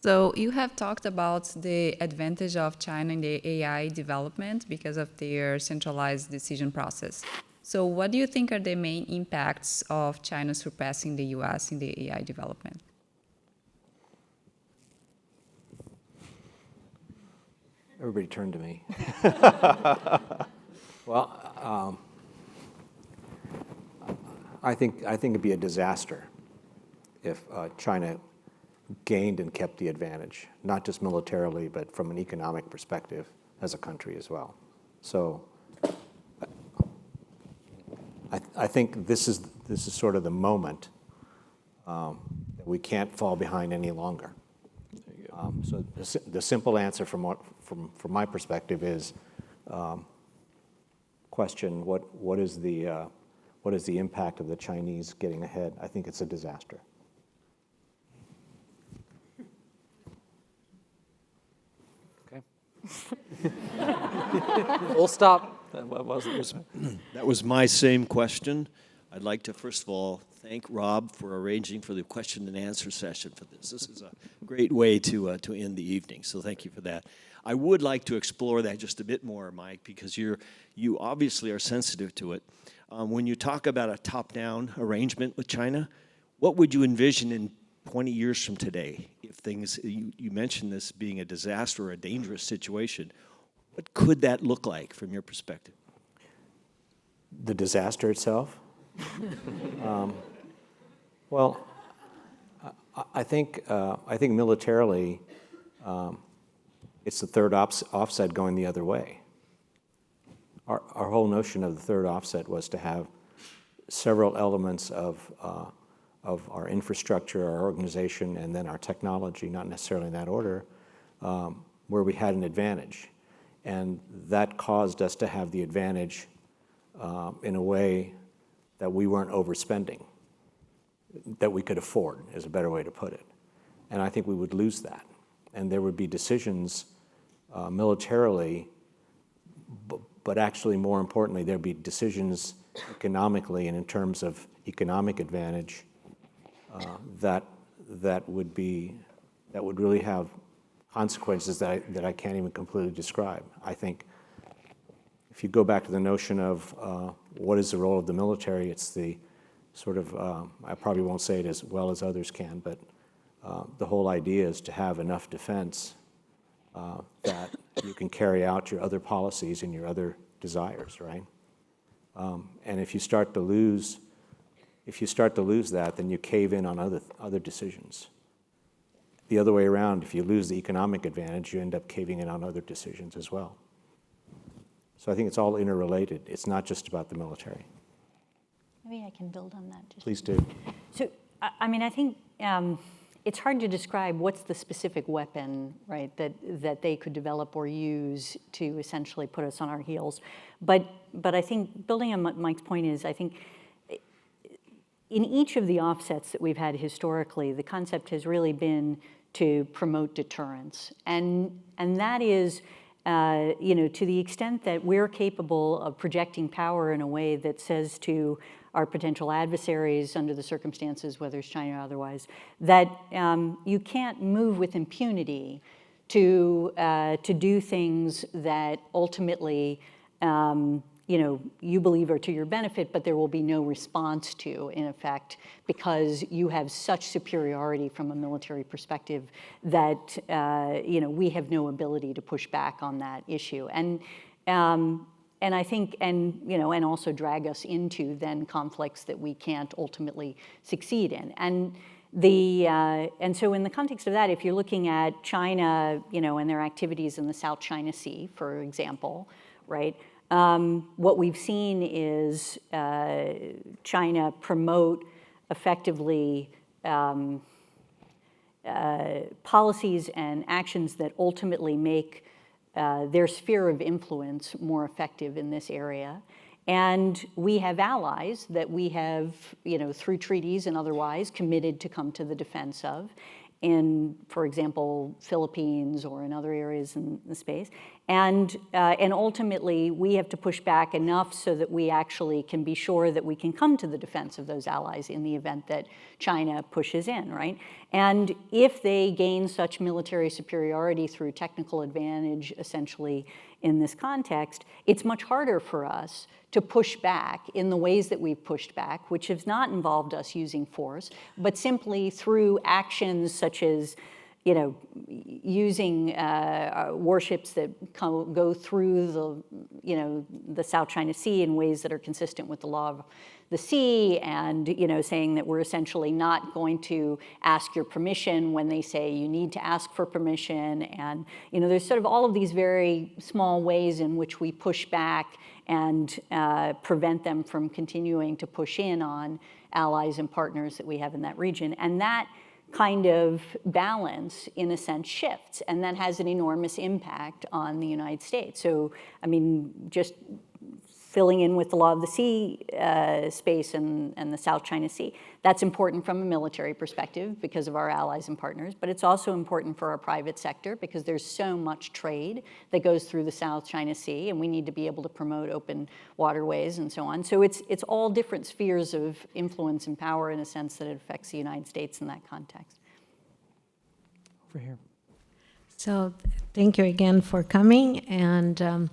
Speaker 11: So you have talked about the advantage of China in the AI development because of their centralized decision process. So what do you think are the main impacts of China surpassing the US in the AI development?
Speaker 4: Everybody turn to me. Well, I think it'd be a disaster if China gained and kept the advantage, not just militarily, but from an economic perspective as a country as well. So I think this is sort of the moment that we can't fall behind any longer. So the simple answer from my perspective is question what is the impact of the Chinese getting ahead? I think it's a disaster.
Speaker 2: Full stop.
Speaker 12: That was my same question. I'd like to, first of all, thank Rob for arranging for the question and answer session for this. This is a great way to end the evening, so thank you for that. I would like to explore that just a bit more, Mike, because you obviously are sensitive to it. When you talk about a top-down arrangement with China, what would you envision in 20 years from today, if things, you mentioned this being a disaster or a dangerous situation, what could that look like from your perspective?
Speaker 4: The disaster itself? Well, I think militarily, it's the third offset going the other way. Our whole notion of the third offset was to have several elements of our infrastructure, our organization, and then our technology, not necessarily in that order, where we had an advantage. And that caused us to have the advantage in a way that we weren't overspending, that we could afford, is a better way to put it. And I think we would lose that. And there would be decisions militarily, but actually more importantly, there'd be decisions economically and in terms of economic advantage that would really have consequences that I can't even completely describe. I think if you go back to the notion of what is the role of the military, it's the sort of, I probably won't say it as well as others can, but the whole idea is to have enough defense that you can carry out your other policies and your other desires, right? And if you start to lose that, then you cave in on other decisions. The other way around, if you lose the economic advantage, you end up caving in on other decisions as well. So I think it's all interrelated. It's not just about the military.
Speaker 3: Maybe I can build on that.
Speaker 4: Please do.
Speaker 3: So, I mean, I think it's hard to describe what's the specific weapon, right, that they could develop or use to essentially put us on our heels. But I think, building on what Mike's point is, I think in each of the offsets that we've had historically, the concept has really been to promote deterrence. And that is, to the extent that we're capable of projecting power in a way that says to our potential adversaries under the circumstances, whether it's China or otherwise, that you can't move with impunity to do things that ultimately you believe are to your benefit, but there will be no response to, in effect, because you have such superiority from a military perspective that we have no ability to push back on that issue. And I think, and also drag us into then conflicts that we can't ultimately succeed in. And so in the context of that, if you're looking at China, and their activities in the South China Sea, for example, right? What we've seen is China promote effectively policies and actions that ultimately make their sphere of influence more effective in this area. And we have allies that we have, through treaties and otherwise, committed to come to the defense of, in, for example, Philippines or in other areas in the space. And ultimately, we have to push back enough so that we actually can be sure that we can come to the defense of those allies in the event that China pushes in, right? And if they gain such military superiority through technical advantage, essentially, in this context, it's much harder for us to push back in the ways that we've pushed back, which has not involved us using force, but simply through actions such as using warships that go through the South China Sea in ways that are consistent with the law of the sea, and saying that we're essentially not going to ask your permission when they say you need to ask for permission. And there's sort of all of these very small ways in which we push back and prevent them from continuing to push in on allies and partners that we have in that region. And that kind of balance, in a sense, shifts, and that has an enormous impact on the United States. So, just filling in with the law of the sea space and the South China Sea, that's important from a military perspective because of our allies and partners, but it's also important for our private sector because there's so much trade that goes through the South China Sea, and we need to be able to promote open waterways and so on. So it's all different spheres of influence and power in a sense that it affects the United States in that context.
Speaker 2: Over here.
Speaker 13: So thank you again for coming. And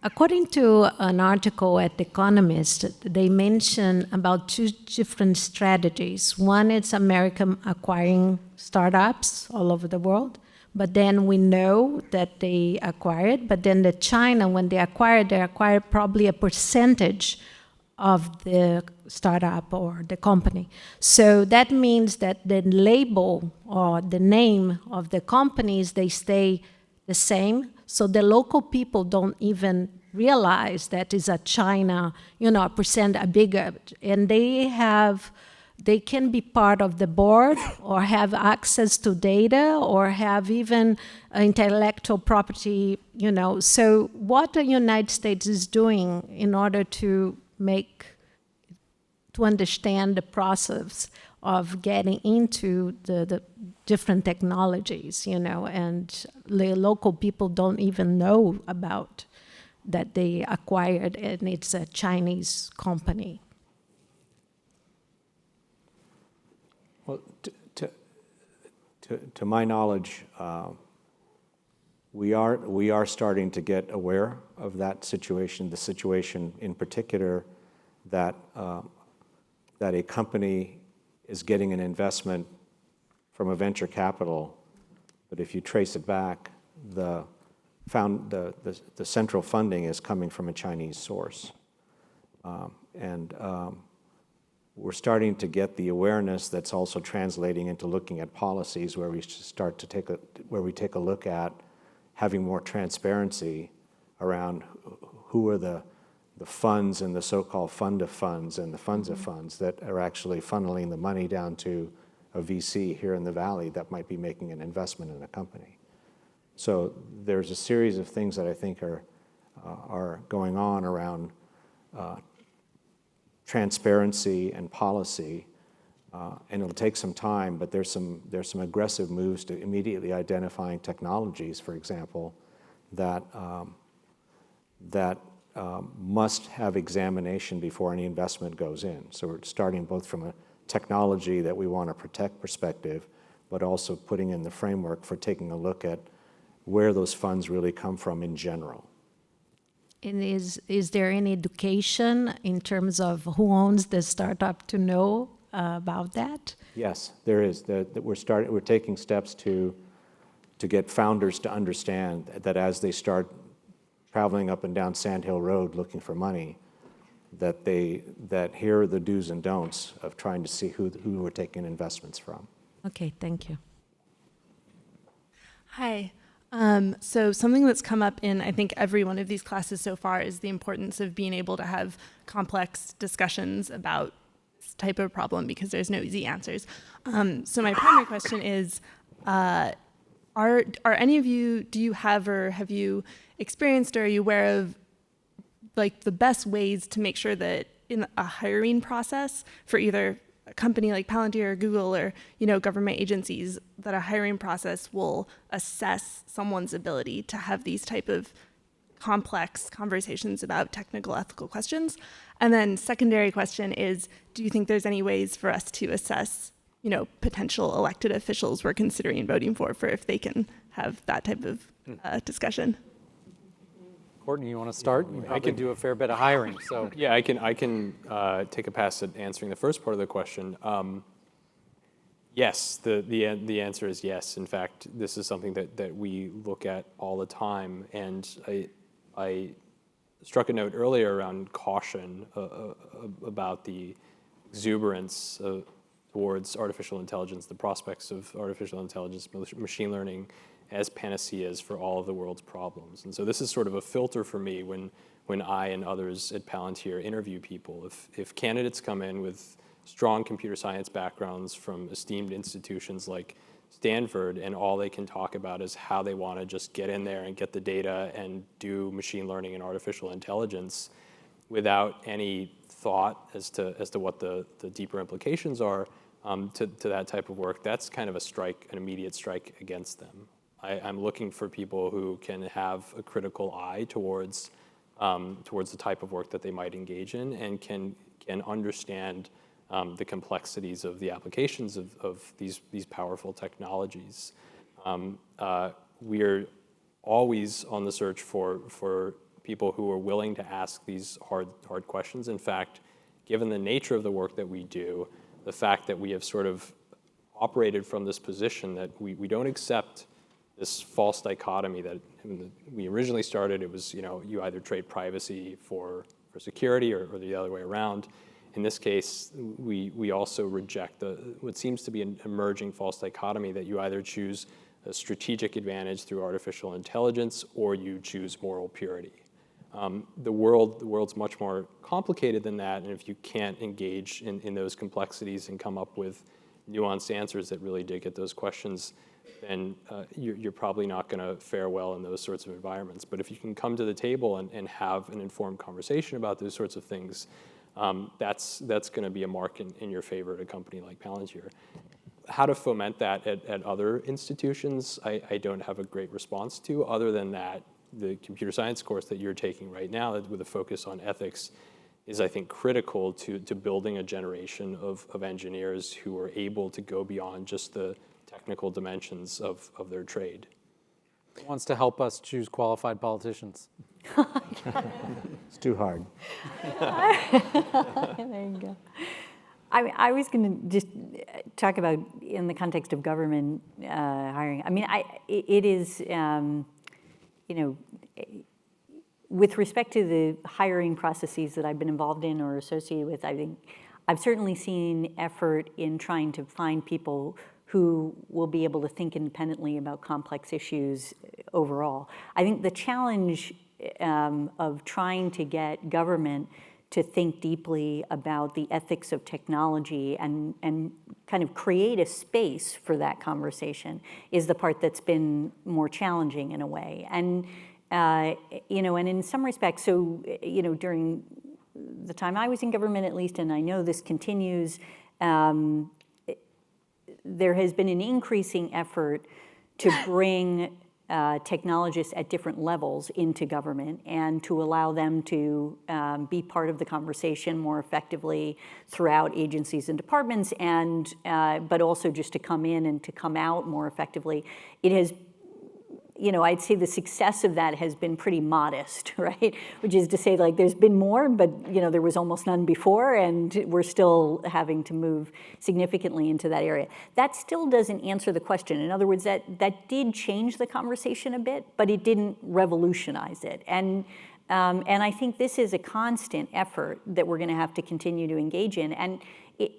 Speaker 13: according to an article at The Economist, they mention about two different strategies. One is America acquiring startups all over the world, but then we know that they acquired, but then China, when they acquired probably a percentage of the startup or the company. So that means that the label or the name of the companies, they stay the same. So the local people don't even realize that is a China, a percent, a bigger, and they can be part of the board or have access to data or have even intellectual property, So what the United States is doing in order to understand the process of getting into the different technologies, and the local people don't even know about that they acquired, and it's a Chinese company.
Speaker 4: Well, to my knowledge, we are starting to get aware of that situation. The situation in particular that a company is getting an investment from a venture capital, but if you trace it back, the central funding is coming from a Chinese source. We're starting to get the awareness that's also translating into looking at policies where we start to take a look at having more transparency around who are the funds and the so-called fund of funds and the funds of funds that are actually funneling the money down to a VC here in the Valley that might be making an investment in a company. So there's a series of things that I think are going on around transparency and policy, and it'll take some time, but there's some aggressive moves to immediately identifying technologies, for example, that must have examination before any investment goes in. So we're starting both from a technology that we want to protect perspective, but also putting in the framework for taking a look at where those funds really come from in general.
Speaker 13: And is there any education in terms of who owns the startup to know about that?
Speaker 4: Yes, there is. We're taking steps to get founders to understand that as they start traveling up and down Sand Hill Road looking for money, that here are the do's and don'ts of trying to see who we're taking investments from.
Speaker 13: Okay, thank you.
Speaker 14: Hi. So something that's come up in, I think, every one of these classes so far is the importance of being able to have complex discussions about this type of problem because there's no easy answers. So my primary question is, are any of you, do you have or have you experienced or are you aware of like the best ways to make sure that in a hiring process for either a company like Palantir or Google or government agencies, that a hiring process will assess someone's ability to have these type of complex conversations about technical ethical questions? And then secondary question is, do you think there's any ways for us to assess potential elected officials we're considering voting for if they can have that type of discussion?
Speaker 2: Courtney, you want to start? You probably do a fair bit of hiring, so.
Speaker 5: Yeah, I can take a pass at answering the first part of the question. Yes, the answer is yes. In fact, this is something that we look at all the time, and I struck a note earlier around caution about the exuberance towards artificial intelligence, the prospects of artificial intelligence, machine learning, as panaceas for all of the world's problems. And so this is sort of a filter for me when I and others at Palantir interview people. If candidates come in with strong computer science backgrounds from esteemed institutions like Stanford, and all they can talk about is how they want to just get in there and get the data and do machine learning and artificial intelligence without any thought as to what the deeper implications are to that type of work, that's kind of an immediate strike against them. I'm looking for people who can have a critical eye towards the type of work that they might engage in and can understand the complexities of the applications of these powerful technologies. We're always on the search for people who are willing to ask these hard questions. In fact, given the nature of the work that we do, the fact that we have sort of operated from this position that we don't accept this false dichotomy that when we originally started, it was, you either trade privacy for security or the other way around. In this case, we also reject what seems to be an emerging false dichotomy that you either choose a strategic advantage through artificial intelligence or you choose moral purity. The world's much more complicated than that, and if you can't engage in those complexities and come up with nuanced answers that really dig at those questions, then you're probably not going to fare well in those sorts of environments. But if you can come to the table and have an informed conversation about those sorts of things, that's going to be a mark in your favor at a company like Palantir. How to foment that at other institutions, I don't have a great response to, other than that the computer science course that you're taking right now with a focus on ethics is, I think, critical to building a generation of engineers who are able to go beyond just the technical dimensions of their trade.
Speaker 2: Who wants to help us choose qualified politicians?
Speaker 4: It's too hard.
Speaker 3: There you go. I was going to just talk about in the context of government hiring. I mean, it is, with respect to the hiring processes that I've been involved in or associated with, I think I've certainly seen effort in trying to find people who will be able to think independently about complex issues overall. I think the challenge of trying to get government to think deeply about the ethics of technology and kind of create a space for that conversation is the part that's been more challenging in a way. And, you know, and in some respects, so, you know, during the time I was in government at least, and I know this continues, there has been an increasing effort to bring technologists at different levels into government and to allow them to be part of the conversation more effectively throughout agencies and departments, and but also just to come in and to come out more effectively. It has, you know, I'd say the success of that has been pretty modest, right? Which is to say, like, there's been more, but, you know, there was almost none before, and we're still having to move significantly into that area. That still doesn't answer the question. In other words, that did change the conversation a bit, but it didn't revolutionize it. And I think this is a constant effort that we're going to have to continue to engage in. And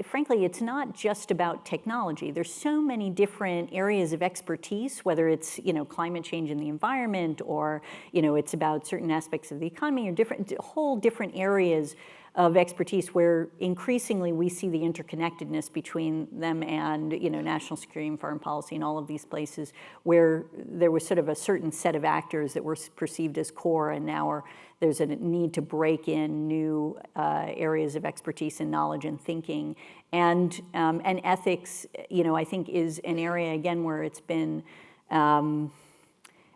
Speaker 3: frankly, it's not just about technology. There's so many different areas of expertise, whether it's, you know, climate change in the environment, or, you know, it's about certain aspects of the economy, or whole different areas of expertise where increasingly we see the interconnectedness between them and, you know, national security and foreign policy and all of these places where there was sort of a certain set of actors that were perceived as core, and now there's a need to break in new areas of expertise and knowledge and thinking. And ethics, you know, I think is an area, again, where it's been,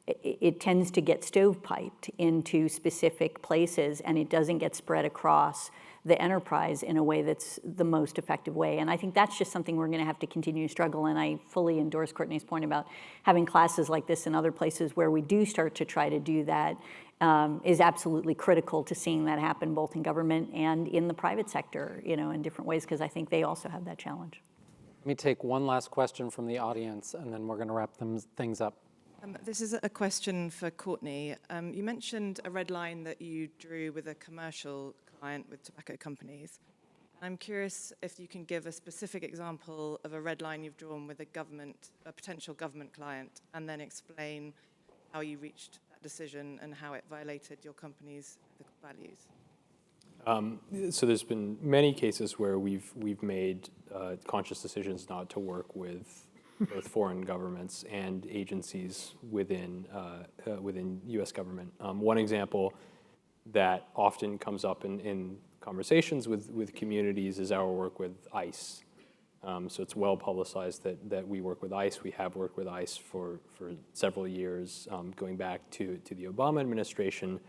Speaker 3: it tends to get stovepiped into specific places, and it doesn't get spread across the enterprise in a way that's the most effective way. And I think that's just something we're going to have to continue to struggle. And I fully endorse Courtney's point about having classes like this in other places where we do start to try to do that. Is absolutely critical to seeing that happen both in government and in the private sector, you know, in different ways, because I think they also have that challenge.
Speaker 2: Let me take one last question from the audience, and then we're going to wrap things up.
Speaker 15: This is a question for Courtney. You mentioned a red line that you drew with a commercial client with tobacco companies. I'm curious if you can give a specific example of a red line you've drawn with a potential government client, and then explain how you reached that decision and how it violated your company's ethical values.
Speaker 5: So there's been many cases where we've made conscious decisions not to work with both foreign governments and agencies within U.S. government. One example that often comes up in conversations with communities is our work with ICE. So it's well publicized that we work with ICE. We have worked with ICE for several years, going back to the Obama administration,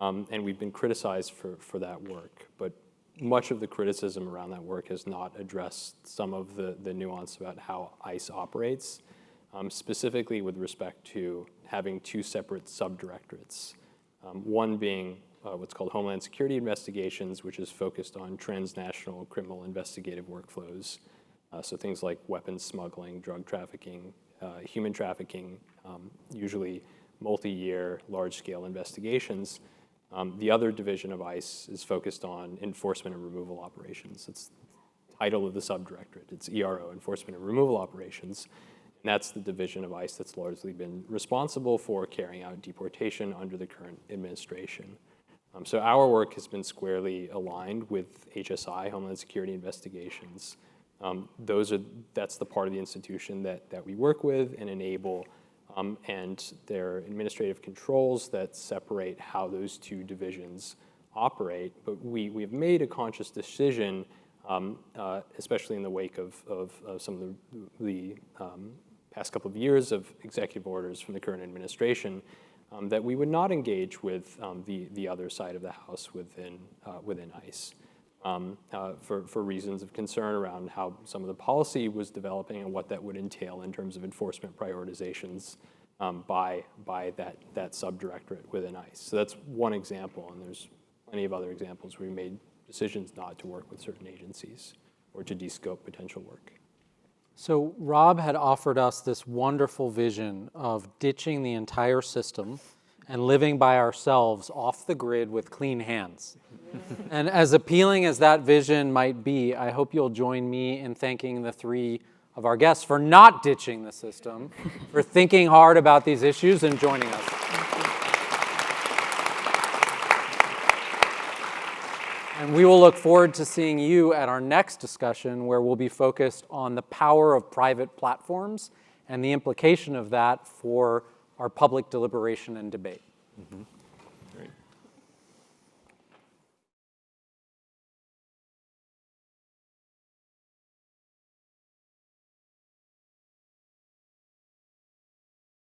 Speaker 5: and we've been criticized for that work. But much of the criticism around that work has not addressed some of the nuance about how ICE operates, specifically with respect to having two separate subdirectorates. One being what's called Homeland Security Investigations, which is focused on transnational criminal investigative workflows. So things like weapons smuggling, drug trafficking, human trafficking, usually multi-year, large-scale investigations. The other division of ICE is focused on enforcement and removal operations. It's the title of the subdirectorate. It's ERO, Enforcement and Removal Operations. And that's the division of ICE that's largely been responsible for carrying out deportation under the current administration. So our work has been squarely aligned with HSI, Homeland Security Investigations. That's the part of the institution that we work with and enable, and there are administrative controls that separate how those two divisions operate. But we have made a conscious decision, especially in the wake of some of the past couple of years of executive orders from the current administration, that we would not engage with the other side of the house within ICE. For reasons of concern around how some of the policy was developing and what that would entail in terms of enforcement prioritizations by that subdirectorate within ICE. So that's one example, and there's plenty of other examples where we made decisions not to work with certain agencies or to de-scope potential work.
Speaker 2: So Rob had offered us this wonderful vision of ditching the entire system and living by ourselves off the grid with clean hands. And as appealing as that vision might be, I hope you'll join me in thanking the three of our guests for not ditching the system, for thinking hard about these issues and joining us. And we will look forward to seeing you at our next discussion, where we'll be focused on the power of private platforms and the implication of that for our public deliberation and debate.
Speaker 4: Mm-hmm.